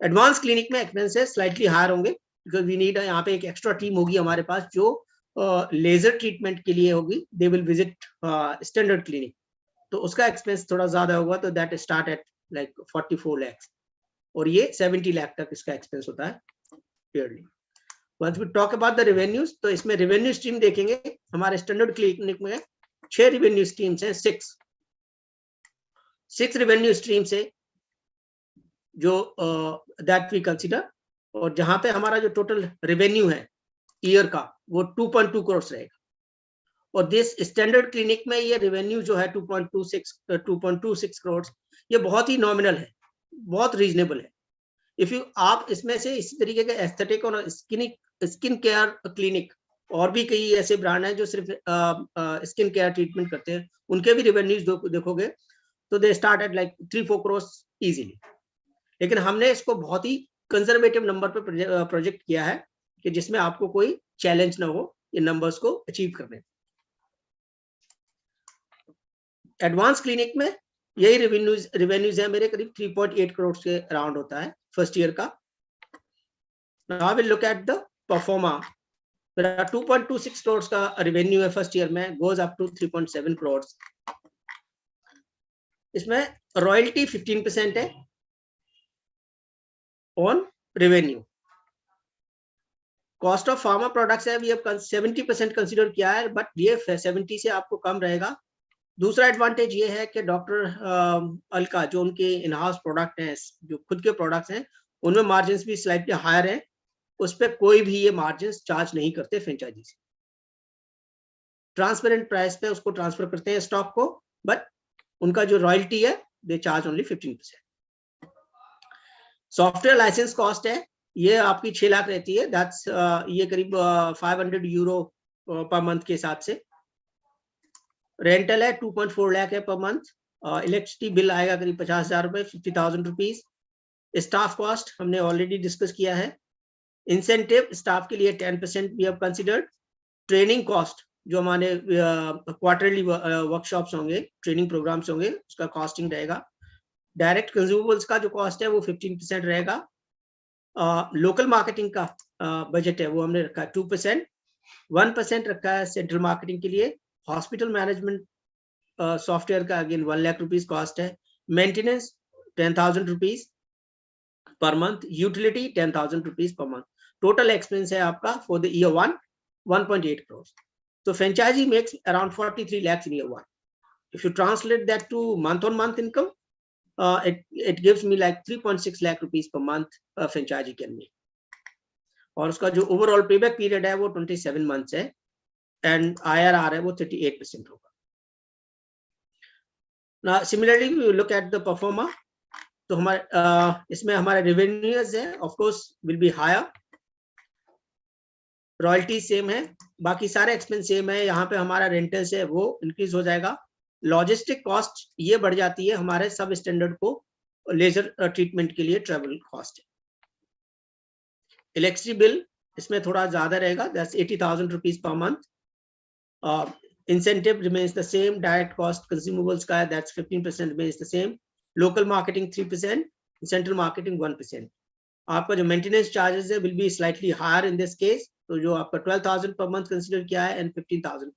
एडवांस क्लिनिक में एक्सपेंसेस स्लाइटली हायर होंगे बिकॉज वी नीड, यहाँ पे एक एक्स्ट्रा टीम होगी हमारे पास जो लेजर ट्रीटमेंट के लिए होगी. They will visit standard clinic, तो उसका एक्सपेंस थोड़ा ज्यादा होगा, तो that start at like 44 lakh, और ये 70 लाख तक इसका एक्सपेंस होता है yearly. Once we talk about the revenues, तो इसमें रेवेन्यू स्ट्रीम देखेंगे. हमारे स्टैंडर्ड क्लिनिक में 6 रेवेन्यू स्ट्रीम्स हैं, 6 रेवेन्यू स्ट्रीम्स है जो दैट वी कंसीडर, और जहां पे हमारा जो टोटल रेवेन्यू है ईयर का वो 2.2 करोड़ रहेगा. और दिस स्टैंडर्ड क्लिनिक में ये रेवेन्यू जो है 2.26 करोड़, ये बहुत ही नॉमिनल है, बहुत रीजनेबल है. इफ यू आप इसमें से इसी तरीके के एस्थेटिक और स्किन केयर क्लिनिक, और भी कई ऐसे ब्रांड हैं जो सिर्फ स्किन केयर ट्रीटमेंट करते हैं, उनके भी रेवेन्यूज देखोगे तो they start at like 3-4 crore easily. लेकिन हमने इसको बहुत ही कंजर्वेटिव नंबर पे प्रोजेक्ट किया है कि जिसमें आपको कोई चैलेंज ना हो ये नंबर्स को अचीव करने. एडवांस क्लिनिक में यही रेवेन्यूज है मेरे, करीब 3.8 करोड़ के अराउंड होता है फर्स्ट ईयर का. Now we'll look at the performa. There are 2.26 crores का रेवेन्यू है फर्स्ट ईयर में, goes up to 3.7 crores. इसमें रॉयल्टी 15% है on revenue. Cost of pharma products है, we have 70% कंसिडर किया है, बट ये 70 से आपको कम रहेगा. दूसरा एडवांटेज ये है कि डॉक्टर अलका जो उनके इन हाउस प्रोडक्ट हैं, जो खुद के प्रोडक्ट्स हैं, उनमें मार्जिन भी स्लाइटली हायर है. उस पर कोई भी ये मार्जिन चार्ज नहीं करते फ्रेंचाइजी से. ट्रांसपेरेंट प्राइस पे उसको ट्रांसफर करते हैं स्टॉक को, बट उनका जो रॉयल्टी है they charge only 15%. Software license cost है, ये आपकी 6 लाख रहती है. दैट्स ये करीब 500 यूरो पर मंथ के हिसाब से. रेंटल है 2.4 लाख है पर मंथ. इलेक्ट्रिसिटी बिल आएगा करीब 50,000 रुपए, 50,000 रुपीज. स्टाफ कॉस्ट हमने ऑलरेडी डिस्कस किया है. इंसेंटिव स्टाफ के लिए 10% we have considered. Training cost जो हमारे क्वार्टरली वर्कशॉप्स होंगे, ट्रेनिंग प्रोग्राम्स होंगे, उसका कॉस्टिंग रहेगा। डायरेक्ट कंज्यूमेबल्स का जो कॉस्ट है वो 15% रहेगा। लोकल मार्केटिंग का बजट है वो हमने रखा है 2%, 1% रखा है सेंट्रल मार्केटिंग के लिए। हॉस्पिटल मैनेजमेंट सॉफ्टवेयर का अगेन 1 लाख रुपीज कॉस्ट है। Maintenance 10,000 rupees per month, utility 10,000 rupees per month. Total expense है आपका for the year 1.8 crores. So franchisee makes around 43 lakhs in year 1. If you translate that to month-on-month income, it gives me like 3.6 lakh rupees per month franchisee can make. और उसका जो overall payback period है वो 27 months है and IRR है वो 38% होगा। Now similarly we will look at the performer. तो हमारे इसमें हमारे रेवेन्यूज है of course will be higher, royalty same है, बाकी सारे एक्सपेंस सेम है। यहाँ पे हमारा रेंटल्स है वो इंक्रीज हो जाएगा। लॉजिस्टिक कॉस्ट ये बढ़ जाती है हमारे सब स्टैंडर्ड को लेजर ट्रीटमेंट के लिए ट्रेवल कॉस्ट है। इलेक्ट्रिसिटी बिल इसमें थोड़ा ज्यादा रहेगा, that's 80,000 rupees per month. Incentive remains the same, direct cost consumables का है that's 15% remains the same, local marketing 3%, central marketing 1%। आपका जो मेंटेनेंस चार्जेस है will be slightly higher in this case, तो जो आपका 12,000 पर मंथ कंसीडर किया है and 15,000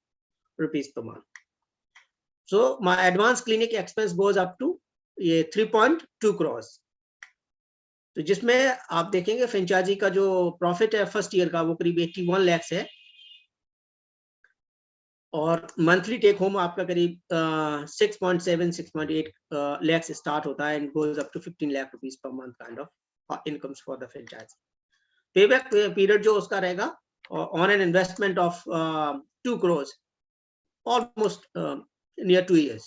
rupees per month. So my advance clinic expense goes up to ये 3.2 crores। तो जिसमें आप देखेंगे फ्रेंचाइजी का जो प्रॉफिट है फर्स्ट ईयर का वो करीब 81 lakhs है और मंथली टेक होम आपका करीब 6.8 lakhs स्टार्ट होता है and goes up to 15 lakh rupees per month kind of incomes for the franchisee. Payback period जो उसका रहेगा on an investment of 2 crores, almost near 2 years,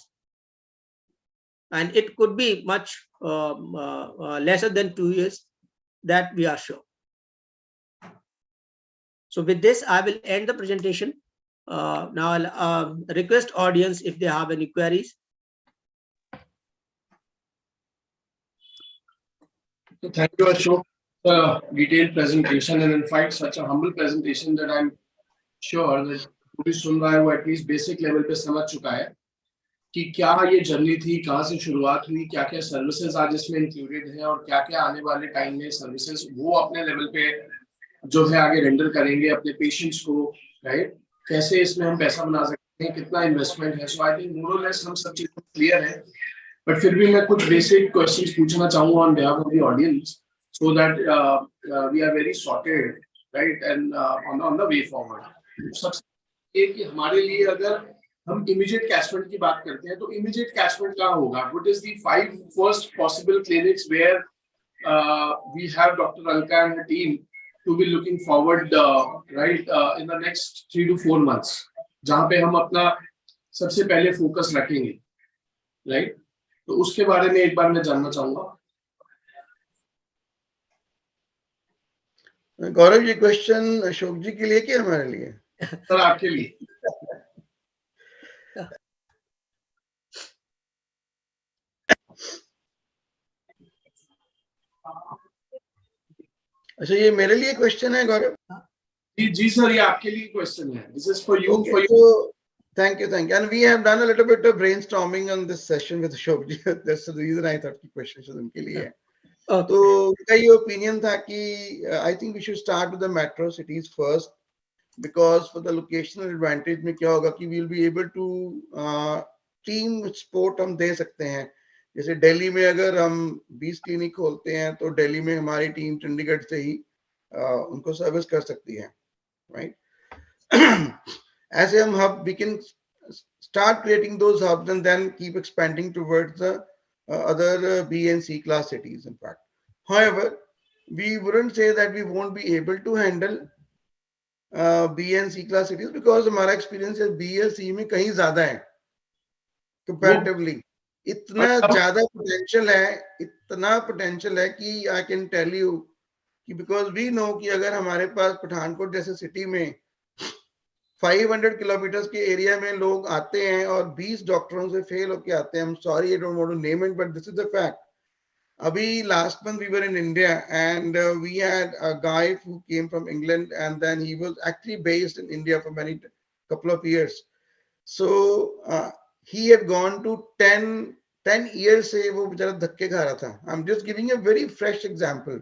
and it could be much lesser than 2 years, that we are sure. So with this I will end the presentation. Now I'll request audience if they have any queries. So thank you Ashok for a detailed presentation, and in fact such a humble presentation that I'm sure that जो भी सुन रहा है वो at least basic level पे समझ चुका है कि क्या ये जर्नी थी, कहाँ से शुरुआत हुई, क्या क्या सर्विसेज आज इसमें इंक्लूडेड हैं और क्या क्या आने वाले टाइम में सर्विसेज वो अपने लेवल पे जो है आगे रेंडर करेंगे अपने पेशेंट्स को, राइट? कैसे इसमें हम पैसा बना सकते हैं, कितना इन्वेस्टमेंट है। सो आई थिंक मोर और लेस हम सब चीजें क्लियर है, बट फिर भी मैं कुछ बेसिक क्वेश्चंस पूछना चाहूंगा on behalf of the audience so that we are very sorted, right, and on the way forward. सबसे ये कि हमारे लिए अगर हम इमीडिएट कैचमेंट की बात करते हैं तो इमीडिएट कैचमेंट कहाँ होगा? What is the 5 first possible clinics where we have doctor Alka and her team to be looking forward, right, in the next 3 to 4 months, जहाँ पे हम अपना सबसे पहले फोकस रखेंगे, राइट? तो उसके बारे में एक बार मैं जानना चाहूंगा। गौरव, ये क्वेश्चन अशोक जी के लिए कि हमारे लिए? सर आपके लिए। अच्छा, ये मेरे लिए क्वेश्चन है गौरव? जी सर, ये आपके लिए क्वेश्चन है। This is for you, for you. Thank you. And we have done a little bit of brainstorming on this session with Ashok ji. That's the reason I thought the question was उनके लिए है। तो मेरा ये opinion था कि I think we should start with the metro cities first, because for the locational advantage में क्या होगा कि we will be able to team support हम दे सकते हैं। जैसे दिल्ली में अगर हम 20 क्लिनिक खोलते हैं तो दिल्ली में हमारी टीम चंडीगढ़ से ही उनको सर्विस कर सकती है, right? As a hub, we can start creating those hubs and then keep expanding towards the other B and C class cities, in fact. However, we wouldn't say that we won't be able to handle B and C class cities, because हमारा experience है B या C में कहीं ज़्यादा है comparatively. इतना ज़्यादा potential है कि I can tell you कि because we know कि अगर हमारे पास पठानकोट जैसे सिटी में 500 किलोमीटर के एरिया में लोग आते हैं और 20 डॉक्टरों से फेल होके आते हैं, I'm sorry, I don't want to name it, but this is the fact. Abhi last month we were in India and we had a guy who came from England and then he was actually based in India for couple of years. So he had gone to 10 years से वो बेचारा धक्के खा रहा था. I'm just giving a very fresh example.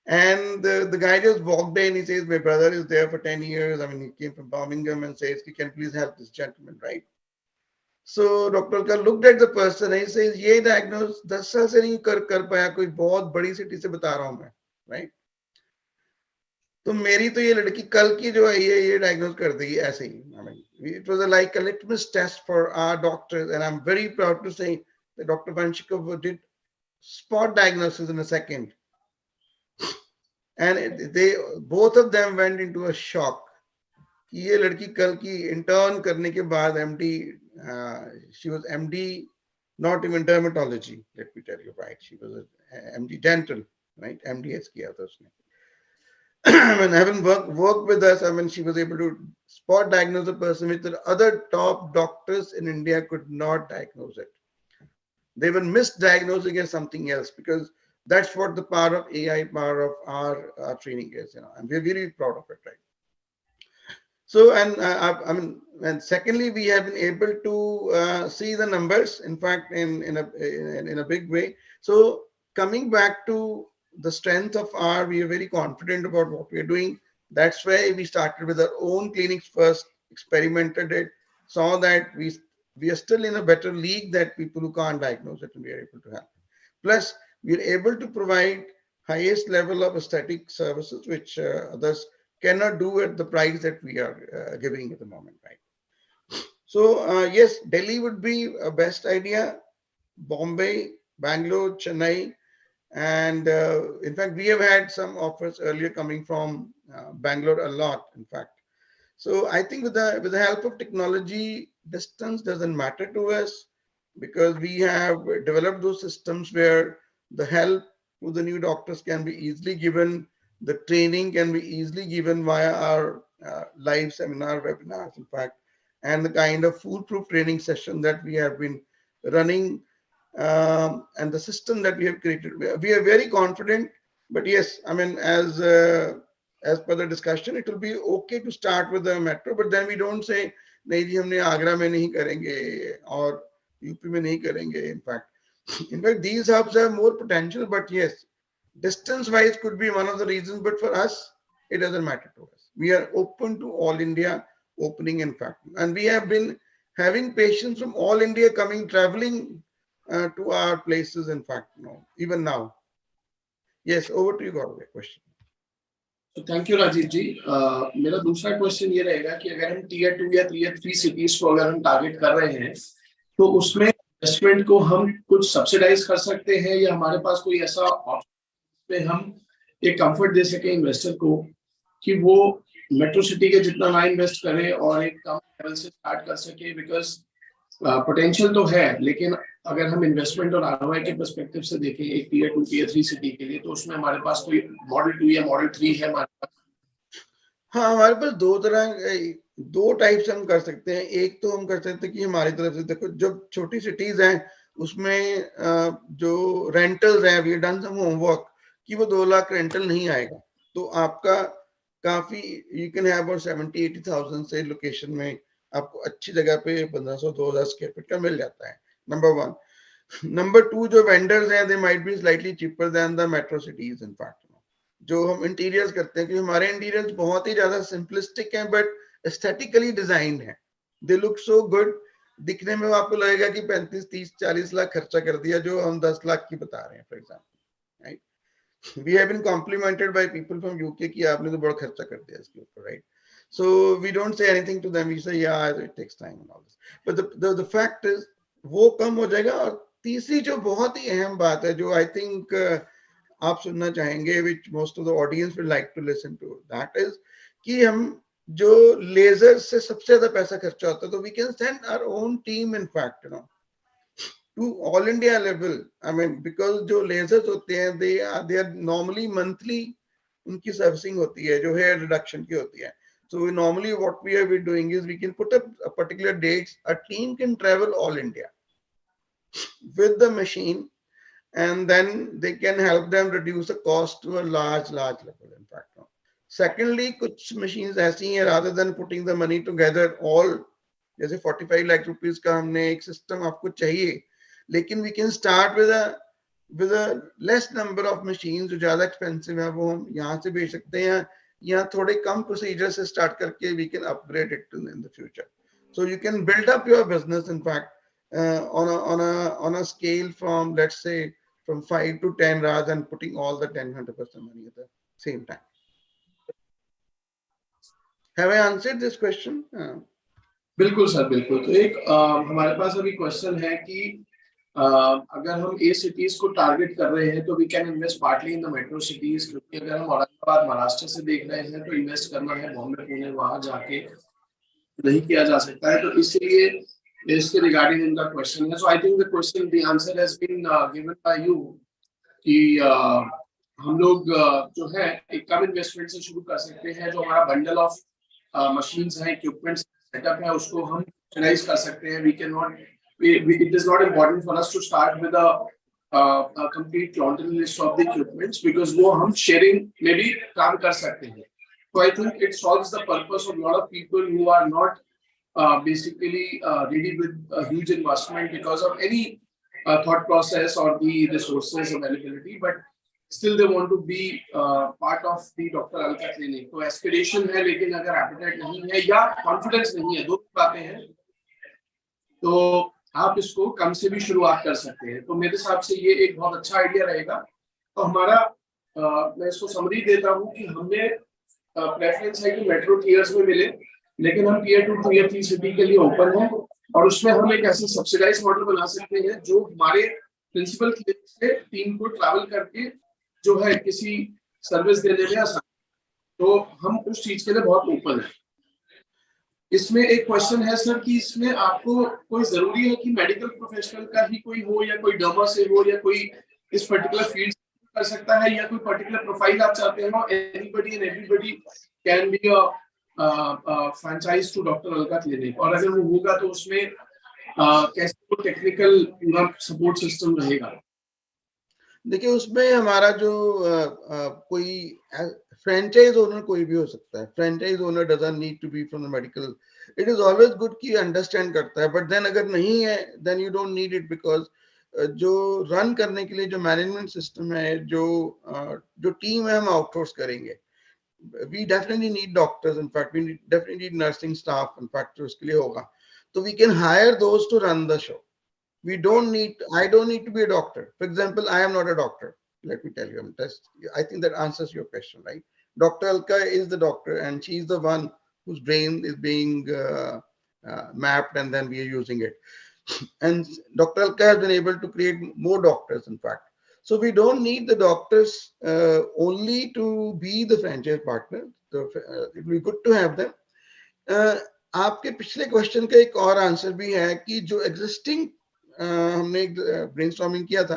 And the guy just walked in. He says, my brother is there for 10 years. I mean, he came from Birmingham and says, can you please help this gentleman, right? So Dr. Alka looked at the person and he says, ये diagnose 10 साल से नहीं कर पाया, कोई बहुत बड़ी city से बता रहा हूं मैं, right? तो मेरी तो ये लड़की कल की जो है ये diagnose कर देगी ऐसे ही. I mean, it was like a litmus test for our doctors, and I'm very proud to say that Dr. Vanshikov did spot diagnosis in a second. And they both of them went into a shock. ये लड़की कल की intern करने के बाद MD, she was MD, not even dermatology, let me tell you, right? She was a MD dental, right? MDS किया था उसने. When having worked with us, I mean, she was able to spot diagnose a person which the other top doctors in India could not diagnose it. They were misdiagnosing as something else, because that's what the power of AI, power of our training is, you know, and we're really proud of it, right? So, and I mean, and secondly, we have been able to see the numbers, in fact, in a big way. So coming back to the strength of we are very confident about what we are doing. That's why we started with our own clinics first, experimented it, saw that we are still in a better league that people who can't diagnose it, and we are able to help. Plus, we are able to provide highest level of aesthetic services, which others cannot do at the price that we are giving at the moment, right? So yes, Delhi would be a best idea, Bombay, Bangalore, Chennai, and in fact, we have had some offers earlier coming from Bangalore a lot, in fact. So I think with the help of technology, distance doesn't matter to us, because we have developed those systems where the help to the new doctors can be easily given, the training can be easily given via our live seminar webinars, in fact, and the kind of foolproof training session that we have been running, and the system that we have created. We are very confident, but yes, I mean, as per the discussion, it will be okay to start with the metro, but then we don't say, नहीं जी हमने आगरा में नहीं करेंगे और UP में नहीं करेंगे. In fact, these hubs have more potential, but yes, distance wise could be one of the reasons, but for us, it doesn't matter to us. We are open to all India opening, in fact, and we have been having patients from all India traveling to our places, in fact, even now. Yes, over to you, Gaurav, question. तो thank you Rajiv जी. मेरा दूसरा question ये रहेगा कि अगर हम tier 2 या tier 3 cities को अगर हम टारगेट कर रहे हैं, तो उसमें इन्वेस्टमेंट को हम कुछ सब्सिडाइज कर सकते हैं, या हमारे पास कोई ऐसा ऑप्शन पे हम एक कंफर्ट दे सके इन्वेस्टर को कि वो मेट्रो सिटी के जितना ना इन्वेस्ट करे और एक कम लेवल से स्टार्ट कर सके, बिकॉज पोटेंशियल तो है, लेकिन अगर हम इन्वेस्टमेंट और आरओआई के पर्सपेक्टिव से देखें एक टीयर 2 टीयर 3 सिटी के लिए, तो उसमें हमारे पास कोई मॉडल 2 या मॉडल 3 है हमारे पास? हाँ, हमारे पास दो टाइप से हम कर सकते हैं. एक तो हम कर सकते हैं कि हमारी तरफ से देखो, जब छोटी सिटीज हैं उसमें जो रेंटल्स हैं, वी डन सम होमवर्क कि वो 2 लाख रेंटल नहीं आएगा, तो आपका काफी यू कैन हैव अबाउट 70-80,000 से लोकेशन में आपको अच्छी जगह पे 1500-2000 स्क्वायर फीट का मिल जाता है. नंबर 1. नंबर 2, जो वेंडर्स हैं, they might be slightly cheaper than the metro cities. In fact जो हम इंटीरियर्स करते हैं, क्योंकि हमारे इंटीरियर्स बहुत ही ज्यादा सिंपलिस्टिक हैं, बट एस्थेटिकली डिजाइंड है. They look so good. दिखने में आपको लगेगा कि 35-30-40 लाख खर्चा कर दिया, जो हम 10 लाख की बता रहे हैं, for example, right. We have been complimented by people from UK कि आपने तो बड़ा खर्चा कर दिया इसके ऊपर, right? So we don't say anything to them. We say, yeah, it takes time and all this. But the fact is, वो कम हो जाएगा. और तीसरी जो बहुत ही अहम बात है, जो I think आप सुनना चाहेंगे, which most of the audience will like to listen to, that is कि हम जो लेजर से सबसे ज्यादा पैसा खर्चा होता है, तो we can send our own team, in fact, to all India level. I mean, because जो lasers होते हैं, they are normally monthly उनकी सर्विसिंग होती है, जो hair reduction की होती है. So normally what we are doing is we can put up a particular dates. A team can travel all India with the machine, and then they can help them reduce the cost to a large level, in fact. Secondly, कुछ machines ऐसी हैं, rather than putting the money together all, जैसे 45 lakh rupees का हमने एक system आपको चाहिए, लेकिन we can start with a less number of machines जो ज्यादा expensive है, वो हम यहाँ से बेच सकते हैं, या थोड़े कम procedure से start करके we can upgrade it in the future. So you can build up your business, in fact, on a scale from, let's say, from 5 to 10, rather than putting all the 100% money at the same time. Have I answered this question? बिल्कुल sir, बिल्कुल। तो एक हमारे पास अभी question है कि अगर हम ए सिटीज को टारगेट कर रहे हैं तो we can invest partly in the metro cities, क्योंकि अगर हम औरंगाबाद महाराष्ट्र से देख रहे हैं तो इन्वेस्ट करना है बॉम्बे पुणे वहां जाके नहीं किया जा सकता है, तो इसलिए इसके रिगार्डिंग इनका क्वेश्चन है। So I think the question the answer has been given by you कि हम लोग जो है एक कम इन्वेस्टमेंट से शुरू कर सकते हैं, जो हमारा बंडल ऑफ मशीन्स है, इक्विपमेंट्स सेटअप है, उसको हम यूटिलाइज कर सकते हैं। We can not, it is not important for us to start with a complete laundry list of the equipments, because वो हम sharing में भी काम कर सकते हैं। So I think it solves the purpose of a lot of people who are not basically ready with a huge investment because of any thought process or the resources availability, but still they want to be part of the Dr. Alka clinic. तो aspiration है, लेकिन अगर appetite नहीं है या confidence नहीं है, दो बातें हैं, तो आप इसको कम से भी शुरुआत कर सकते हैं। तो मेरे हिसाब से ये एक बहुत अच्छा आइडिया रहेगा। तो हमारा मैं इसको समरी देता हूँ कि हमें प्रेफरेंस है कि मेट्रो टीयर्स में मिले, लेकिन हम टीयर 2 टीयर 3 सिटी के लिए ओपन है, और उसमें हम एक ऐसा सब्सिडाइज मॉडल बना सकते हैं जो हमारे प्रिंसिपल क्लिनिक से टीम को ट्रैवल करके जो है किसी सर्विस देने में आसान, तो हम उस चीज के लिए बहुत ओपन है। इसमें एक क्वेश्चन है सर कि इसमें आपको कोई जरूरी है कि मेडिकल प्रोफेशनल का ही कोई हो, या कोई डर्मा से हो, या कोई इस पर्टिकुलर फील्ड कर सकता है, या कोई पर्टिकुलर प्रोफाइल आप चाहते हो? Anybody and everybody can be a franchise to doctor Alka clinic, और अगर वो होगा तो उसमें कैसे वो टेक्निकल पूरा सपोर्ट सिस्टम रहेगा? देखिए, उसमें हमारा जो कोई फ्रेंचाइज ओनर कोई भी हो सकता है। Franchise owner doesn't need to be from the medical. It is always good कि अंडरस्टैंड करता है, बट देन अगर नहीं है then you don't need it, because जो रन करने के लिए जो मैनेजमेंट सिस्टम है, जो टीम है, हम आउटसोर्स करेंगे। We definitely need doctors, in fact we definitely need nursing staff, in fact जो उसके लिए होगा, तो we can hire those to run the show. I don't need to be a doctor. For example, I am not a doctor. Let me tell you, I think that answers your question, right? Dr. Alka is the doctor, and she's the one whose brain is being mapped, and then we are using it. And Dr. Alka has been able to create more doctors, in fact. So we don't need the doctors only to be the franchise partner. So it will be good to have them. आपके पिछले question का एक और answer भी है कि जो existing हमने ब्रेनस्टॉर्मिंग किया था,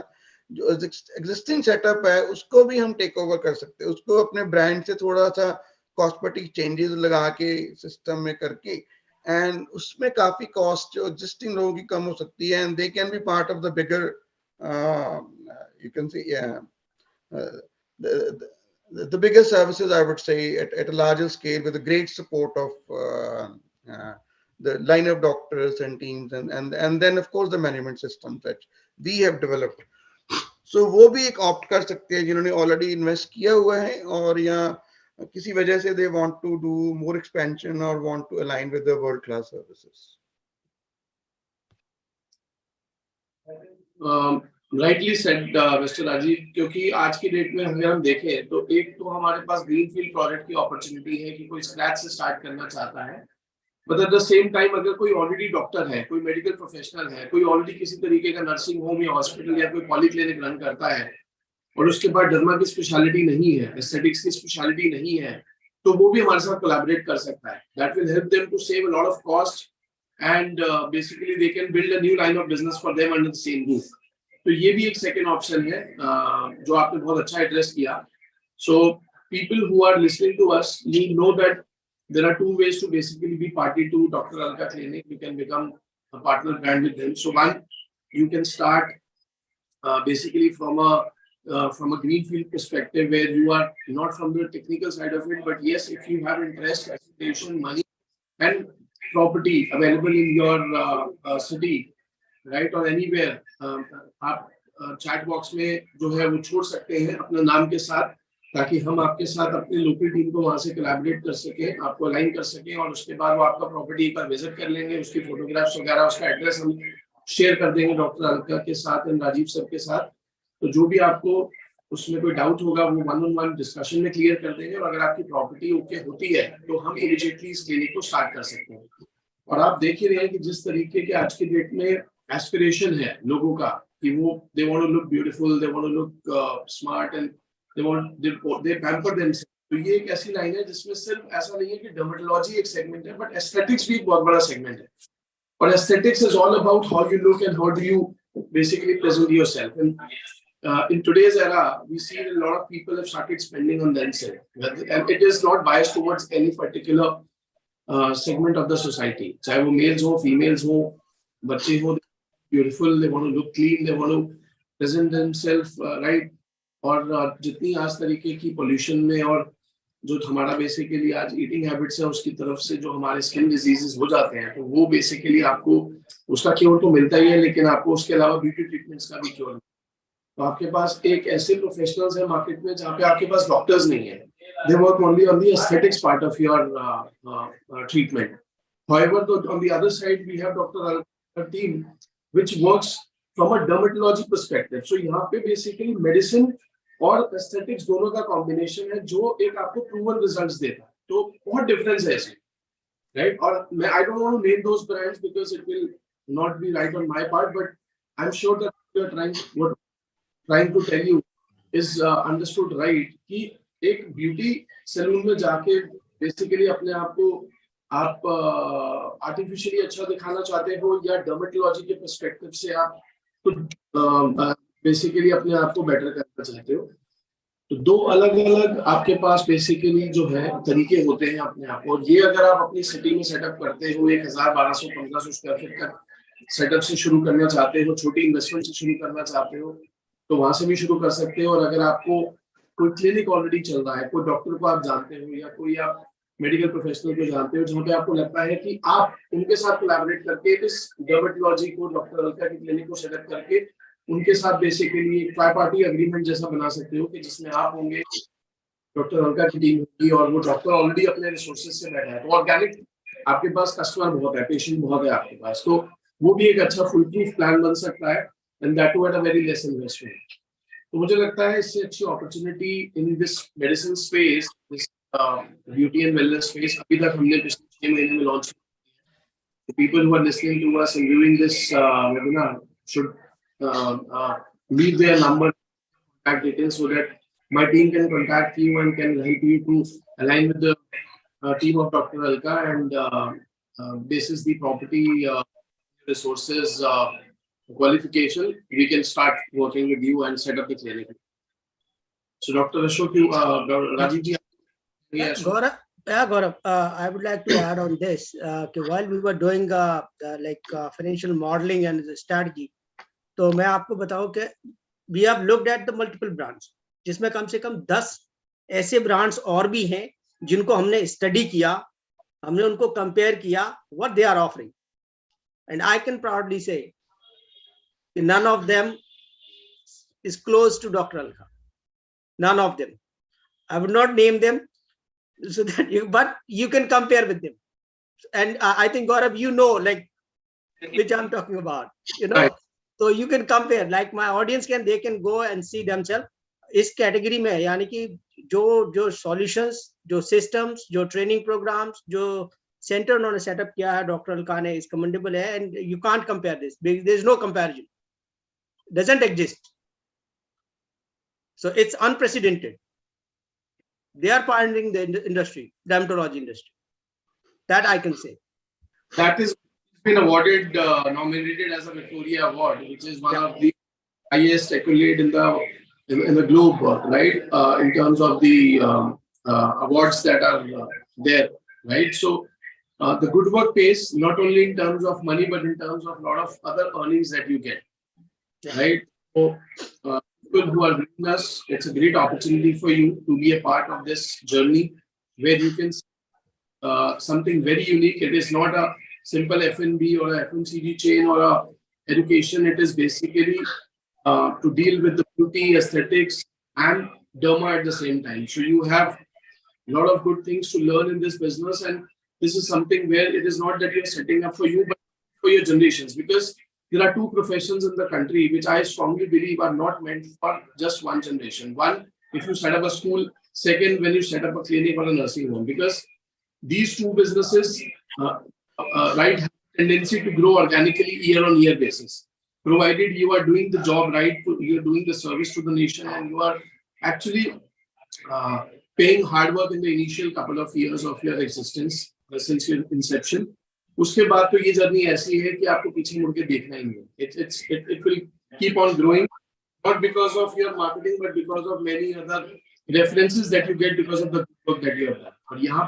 जो एग्जिस्टिंग सेटअप है उसको भी हम टेक ओवर कर सकते हैं, उसको अपने ब्रांड से थोड़ा सा कॉस्मेटिक चेंजेस लगा के सिस्टम में करके, एंड उसमें काफी कॉस्ट जो एग्जिस्टिंग लोगों की कम हो सकती है, and they can be part of the bigger, you can say the bigger services, I would say, at a larger scale, with a great support of the line of doctors and teams, and then of course the management systems that we have developed. So वो भी एक opt कर सकते हैं जिन्होंने already invest किया हुआ है, और या किसी वजह से they want to do more expansion or want to align with the world class services. Rightly said, Mr. Rajiv, क्योंकि आज की डेट में अगर हम देखें तो एक तो हमारे पास ग्रीनफील्ड प्रोजेक्ट की अपॉर्चुनिटी है कि कोई स्क्रैच से स्टार्ट करना चाहता है, but at the same time अगर कोई ऑलरेडी डॉक्टर है, कोई मेडिकल प्रोफेशनल है, कोई ऑलरेडी किसी तरीके का नर्सिंग होम या हॉस्पिटल या कोई पॉलीक्लिनिक रन करता है, और उसके बाद डर्मा की स्पेशलिटी नहीं है, एस्थेटिक्स की स्पेशलिटी नहीं है, तो वो भी हमारे साथ कोलैबोरेट कर सकता है। That will help them to save a lot of cost, and basically they can build a new line of business for them under the same roof. तो ये भी एक सेकेंड ऑप्शन है जो आपने बहुत अच्छा एड्रेस किया। So people who are listening to us need know that there are two ways to basically be party to Dr. Alka Clinic. You can become a partner brand with them. So one, you can start basically from a from a greenfield perspective, where you are not from the technical side of it, but yes, if you have interest, reputation, money, and property available in your city, right, or anywhere, आप chat box में जो है वो छोड़ सकते हैं अपने नाम के साथ, ताकि हम आपके साथ अपनी लोकल टीम को वहां से कोलैबोरेट कर सकें, आपको अलाइन कर सकें, और उसके बाद वो आपका प्रॉपर्टी एक बार विजिट कर लेंगे, उसकी फोटोग्राफ्स वगैरह, उसका एड्रेस हम शेयर कर देंगे डॉक्टर अलका के साथ एंड राजीव सर के साथ। तो जो भी आपको उसमें कोई डाउट होगा वो 1-on-1 डिस्कशन में क्लियर कर देंगे, और अगर आपकी प्रॉपर्टी ओके होती है तो हम इमीडिएटली इस क्लिनिक को स्टार्ट कर सकते हैं। और आप देख ही रहे हैं कि जिस तरीके के आज की डेट में एस्पिरेशन है लोगों का कि वो they want to look beautiful, they want to look smart and they pamper themselves. तो ये एक ऐसी लाइन है जिसमें सिर्फ ऐसा नहीं है कि डर्मेटोलॉजी एक सेगमेंट है, बट एस्थेटिक्स भी एक बहुत बड़ा सेगमेंट है। और aesthetics is all about how you look and how do you basically present yourself. And in today's era, we see that a lot of people have started spending on themselves, and it is not biased towards any particular segment of the society. चाहे वो males हो, females हो, बच्चे हो, beautiful, they want to look clean, they want to present themselves right. और जितनी आज तरीके की pollution में और जो हमारा बेसिकली आज ईटिंग हैबिट्स है उसकी तरफ से जो हमारे स्किन डिजीजेस हो जाते हैं, तो वो बेसिकली आपको उसका क्योर तो मिलता ही है, लेकिन आपको उसके अलावा ब्यूटी ट्रीटमेंट्स का भी क्योर। तो आपके पास एक ऐसे प्रोफेशनल्स है मार्केट में जहाँ पे आपके पास डॉक्टर्स नहीं है, they work only on the aesthetics part of your treatment. However, on the other side we have Dr. Alka team which works from a dermatology perspective. So यहाँ पे बेसिकली मेडिसिन और aesthetics दोनों का combination है जो एक आपको proven results देता है। तो बहुत डिफरेंस है इसमें, राइट। और मैं I don't want to name those brands because it will not be right on my part, but I am sure that you are trying to tell you is understood right कि एक beauty salon में जाके basically अपने आप को आप artificially अच्छा दिखाना चाहते हो या डर्मेटोलॉजी के पर्सपेक्टिव से आप कुछ बेसिकली अपने आप को बेटर करना चाहते हो, तो दो अलग अलग आपके पास बेसिकली जो है तरीके होते हैं अपने आप। और ये अगर आप अपनी सिटी में सेटअप करते हो 1000, 1200, 1500 स्क्वायर फीट का सेटअप से शुरू करना चाहते हो, छोटी इन्वेस्टमेंट से शुरू करना चाहते हो, तो वहां से भी शुरू कर सकते हो। और अगर आपको कोई क्लिनिक ऑलरेडी चल रहा है, कोई डॉक्टर को आप जानते हो या कोई आप मेडिकल प्रोफेशनल को जानते हो जहाँ पे आपको लगता है कि आप उनके साथ कोलैबोरेट करके इस डर्मेटोलॉजी को, डॉक्टर अलका की क्लिनिक को सेटअप करके उनके साथ बेसिकली एक ट्राई पार्टी एग्रीमेंट जैसा बना सकते हो कि जिसमें आप होंगे, डॉक्टर अलका की टीम होगी और वो डॉक्टर ऑलरेडी अपने रिसोर्सेज से बैठा है, तो ऑर्गेनिक आपके पास कस्टमर बहुत है, पेशेंट बहुत है आपके पास, तो वो भी एक अच्छा फुल प्रूफ प्लान बन सकता है, and that too at a very less investment. तो मुझे लगता है इससे अच्छी opportunity in this medicine space, this beauty and wellness space अभी तक हमने पिछले 6 महीने में लॉन्च किया। People who are listening to us and viewing this webinar should leave their number, contact details, so that my team can contact you and can help you to align with the team of Dr. Alka, and basis the property resources qualification, we can start working with you and set up the clinic. So Dr. Ashok, Rajiv ji, Gaurav, I would like to add on this. While we were doing financial modeling and strategy, तो मैं आपको बताऊं कि we have looked at the multiple brands, जिसमें कम से कम 10 ऐसे brands और भी हैं जिनको हमने स्टडी किया, हमने उनको कंपेयर किया what they are offering, and I can proudly say none of them is close to Dr. Alka. None of them. I would not name them so that but you can compare with them, and I think Gaurav, you know like which I'm talking about, you know. Right. So you can compare, like my audience they can go and see themselves इस category में, यानी कि जो solutions, जो systems, जो training programs, जो center उन्होंने setup किया है डॉक्टर अलका ने, इज कमेंडेबल है, and you can't compare this, there is no comparison, doesn't exist, so it's unprecedented. They are pioneering the industry, dermatology industry. That I can say. That is been awarded, nominated as a Victoria Award, which is one of the highest accolade in the globe, right? In terms of the awards that are there, right? So the good work pays not only in terms of money, but in terms of a lot of other earnings that you get, right? So people who are with us, it's a great opportunity for you to be a part of this journey where you can something very unique. It is not a simple F&B or a FMCG chain or a education. It is basically to deal with the beauty, aesthetics, and derma at the same time. So you have a lot of good things to learn in this business, and this is something where it is not that you're setting up for you, but for your generations, because there are two professions in the country which I strongly believe are not meant for just one generation. One, if you set up a school. Second, when you set up a clinic or a nursing home, because these two businesses, right, have a tendency to grow organically year on year basis, provided you are doing the job right, you are doing the service to the nation, and you are actually paying hard work in the initial couple of years of your existence since your inception. उसके बाद तो ये journey ऐसी है कि आपको पीछे मुड़ के देखना ही नहीं. It will keep on growing, not because of your marketing, but because of many other references that you get because of the work that you have done. और यहाँ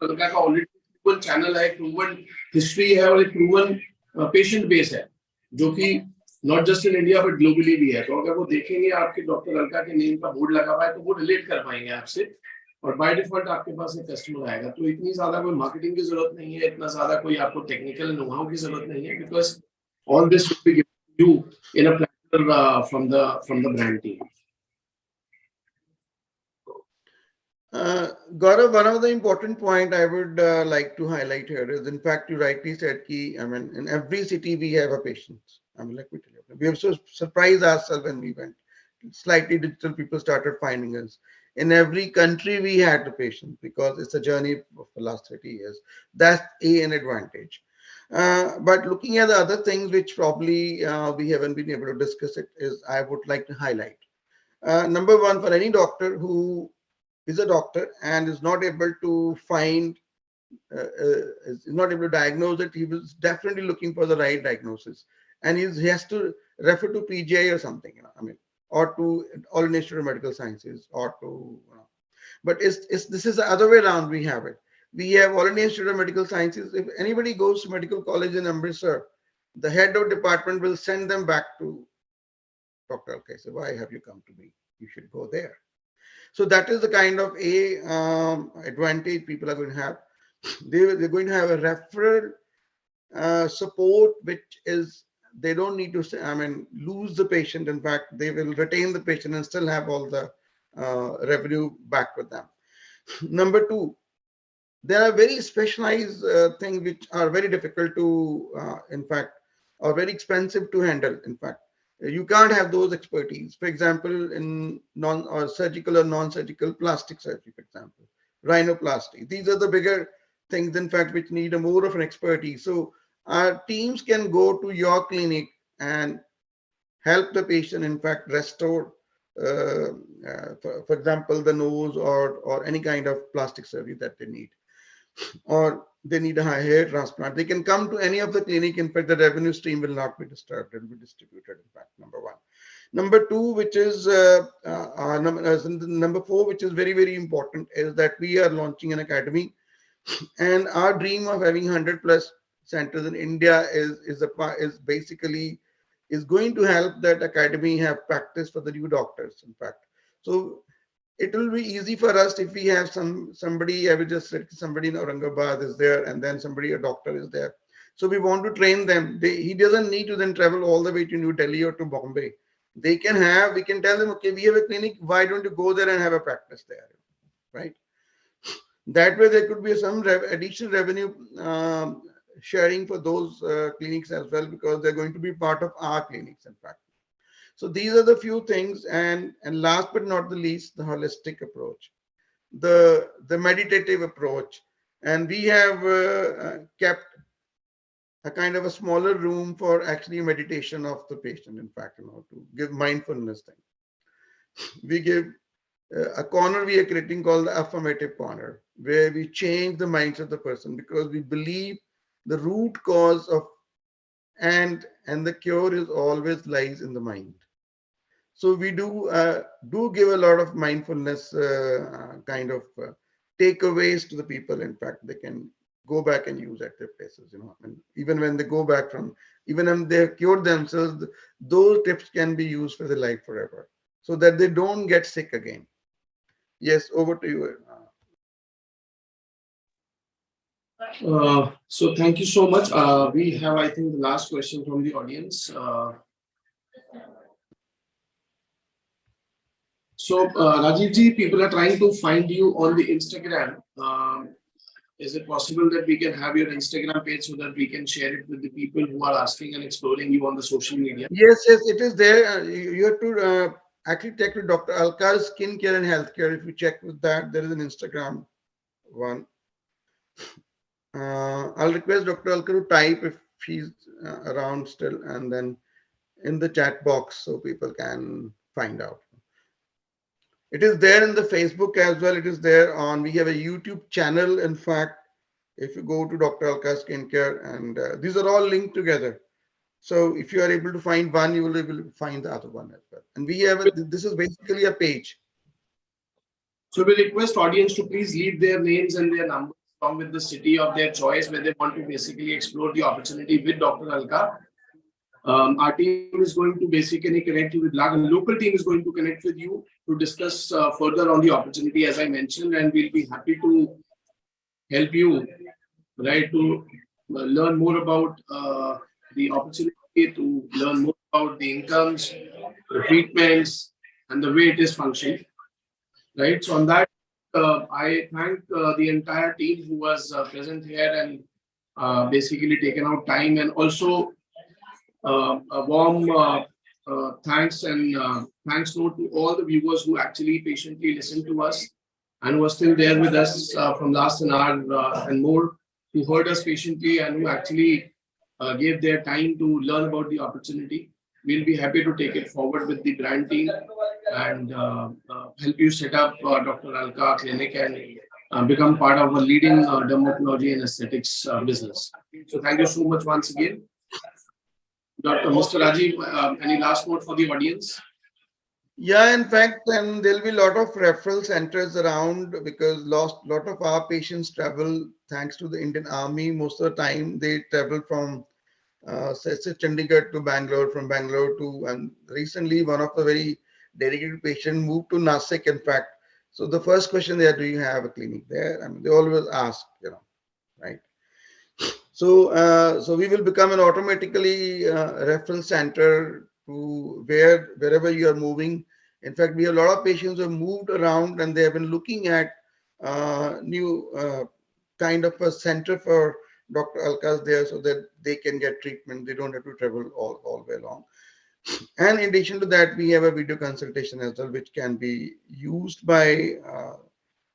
अलका का ऑलरेडी प्रूवन चैनल है, प्रूवन हिस्ट्री है और एक proven patient base है, जो कि not just in India but globally भी है. तो अगर वो देखेंगे आपके डॉक्टर अलका के नेम का बोर्ड लगा हुआ है तो वो रिलेट कर पाएंगे आपसे, और बाय डिफॉल्ट आपके पास एक कस्टमर आएगा. तो इतनी ज्यादा कोई मार्केटिंग की जरूरत नहीं है, इतना ज्यादा कोई आपको टेक्निकल नो हाउ की जरूरत नहीं है, because all this will be given you in a platter from the brand team. Gaurav, one of the important point I would like to highlight here is, in fact, you rightly said, I mean, in every city we have a patient. I mean, let me tell you, we have so surprised ourselves when we went. Slightly digital people started finding us. In every country we had a patient, because it's a journey of the last 30 years. That's an advantage. But looking at the other things which probably we haven't been able to discuss it, is I would like to highlight. Number one, for any doctor who is a doctor and is not able to find, is not able to diagnose it, he was definitely looking for the right diagnosis, and he has to refer to PGI or something, I mean, or to All Institute of Medical Sciences, or to, but this is the other way around. We have it. We have All India Institute of Medical Sciences. If anybody goes to medical college in Amritsar, the head of department will send them back to Dr. Alka. So why have you come to me? You should go there. So that is the kind of advantage people are going to have. They're going to have a referral support, which is, they don't need to say, I mean, lose the patient. In fact, they will retain the patient and still have all the revenue back with them. Number two, there are very specialized things which are very difficult to, in fact, or very expensive to handle. In fact, you can't have those expertise. For example, in surgical or non-surgical plastic surgery, for example, rhinoplasty. These are the bigger things, in fact, which need a more of an expertise. So our teams can go to your clinic and help the patient, in fact, restore, for example, the nose or any kind of plastic surgery that they need, or they need a hair transplant. They can come to any of the clinic. In fact, the revenue stream will not be disturbed. It will be distributed, in fact, number one. Number two, which is number four, which is very, very important, is that we are launching an academy, and our dream of having 100+ centers in India is basically going to help that academy have practice for the new doctors, in fact. So it will be easy for us if we have somebody, I will just say somebody in Aurangabad is there, and then somebody, a doctor is there. So we want to train them. He doesn't need to then travel all the way to New Delhi or to Bombay. We can tell them, okay, we have a clinic, why don't you go there and have a practice there, right? That way there could be some additional revenue sharing for those clinics as well, because they're going to be part of our clinics, in fact. So these are the few things, and last but not the least, the holistic approach, the meditative approach, and we have kept a kind of a smaller room for actually meditation of the patient. In fact, to give mindfulness thing. We give a corner we are creating called the affirmative corner, where we change the minds of the person, because we believe the root cause of and the cure is always lies in the mind. So we do give a lot of mindfulness kind of takeaways to the people. In fact, they can go back and use at their places, and even when they go back even when they have cured themselves, those tips can be used for their life forever. so that they don't get sick again. Yes, over to you. So thank you so much. We have, I think, the last question from the audience. Rajiv ji, people are trying to find you on the Instagram. Is it possible that we can have your Instagram page so that we can share it with the people who are asking and exploring you on the social media? Yes, yes, it is there. You have to actually check with Dr. Alka's Skincare and Healthcare. If you check with that, there is an Instagram one. I'll request Dr. Alka to type if she's around still, and then in the chat box so people can find out. It is there in the Facebook as well. It is there on, we have a YouTube channel. In fact, if you go to Dr. Alka Skincare, and these are all linked together. So if you are able to find one, you will be able to find the other one as well. And we have, this is basically a page. So we request audience to please leave their names and their numbers along with the city of their choice where they want to basically explore the opportunity with Dr. Alka. Our team is going to basically connect you with local team is going to connect with you to discuss further on the opportunity, as I mentioned, and we'll be happy to help you, right, to learn more about the opportunity, to learn more about the incomes, the treatments, and the way it is functioning, right? So on that, I thank the entire team who was present here and basically taken out time, and also a warm thanks and thanks note to all the viewers who actually patiently listened to us and were still there with us from last an hour and more, who heard us patiently and who actually gave their time to learn about the opportunity. We'll be happy to take it forward with the brand team and help you set up Dr. Alka Clinic and become part of a leading dermatology and aesthetics business. So thank you so much once again. Mr. Rajiv, any last word for the audience? Yeah, in fact, and there'll be a lot of referral centers around, because lot of our patients travel thanks to the Indian Army. Most of the time they travel from say Chandigarh to Bangalore, from Bangalore to, and recently one of the very dedicated patients moved to Nasik, in fact. So the first question there, do you have a clinic there? I mean, they always ask, right? So, so we will become an automatically referral center to wherever you are moving. In fact, we have a lot of patients who have moved around and they have been looking at new kind of a center for Dr. Alka's there, so that they can get treatment. They don't have to travel all way long. And in addition to that, we have a video consultation as well, which can be used by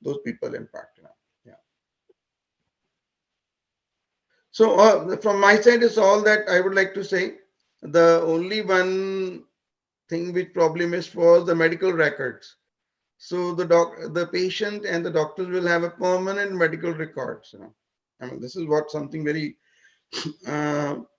those people, in fact. So from my side is all that I would like to say. The only one thing which probably missed was the medical records. So the patient and the doctors will have a permanent medical records. I mean, this is what something very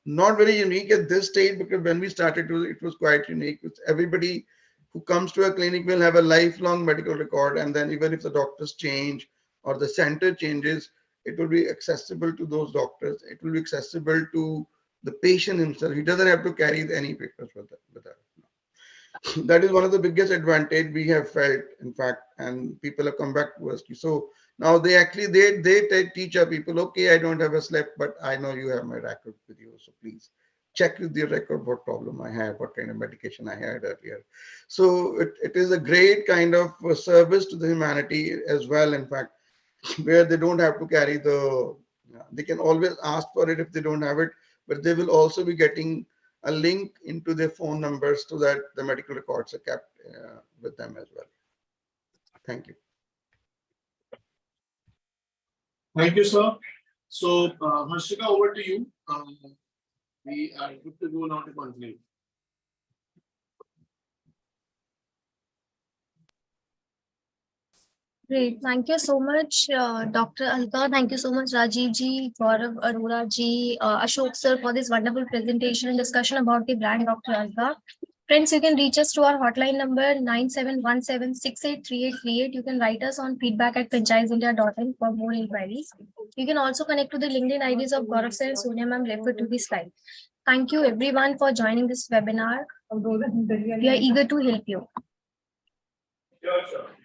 not very unique at this stage, because when we started, it was quite unique. It's everybody who comes to a clinic will have a lifelong medical record, and then even if the doctors change or the center changes, it will be accessible to those doctors. It will be accessible to the patient himself. He doesn't have to carry any papers with her. That is one of the biggest advantage we have felt, in fact, and people have come back to us. So now they actually they teach our people, okay, I don't have a slip, but I know you have my record with you, so please check with your record what problem I have, what kind of medication I had earlier. So it is a great kind of service to the humanity as well, in fact, where they don't have to carry they can always ask for it if they don't have it, but they will also be getting a link into their phone numbers so that the medical records are kept with them as well. Thank you. Thank you, sir. So, Harshika, over to you. We are good to go now to conclude. Great. Thank you so much, Dr. Alka. Thank you so much, Rajiv ji, Gaurav Arora ji, Ashok sir, for this wonderful presentation and discussion about the brand Dr. Alka. Friends, you can reach us to our hotline number 9717683838. You can write us on feedback@franchiseindia.in for more inquiries. You can also connect to the LinkedIn IDs of Gaurav sir and Sonia ma'am referred to this slide. Thank you everyone for joining this webinar. We are eager to help you. Sure, sure.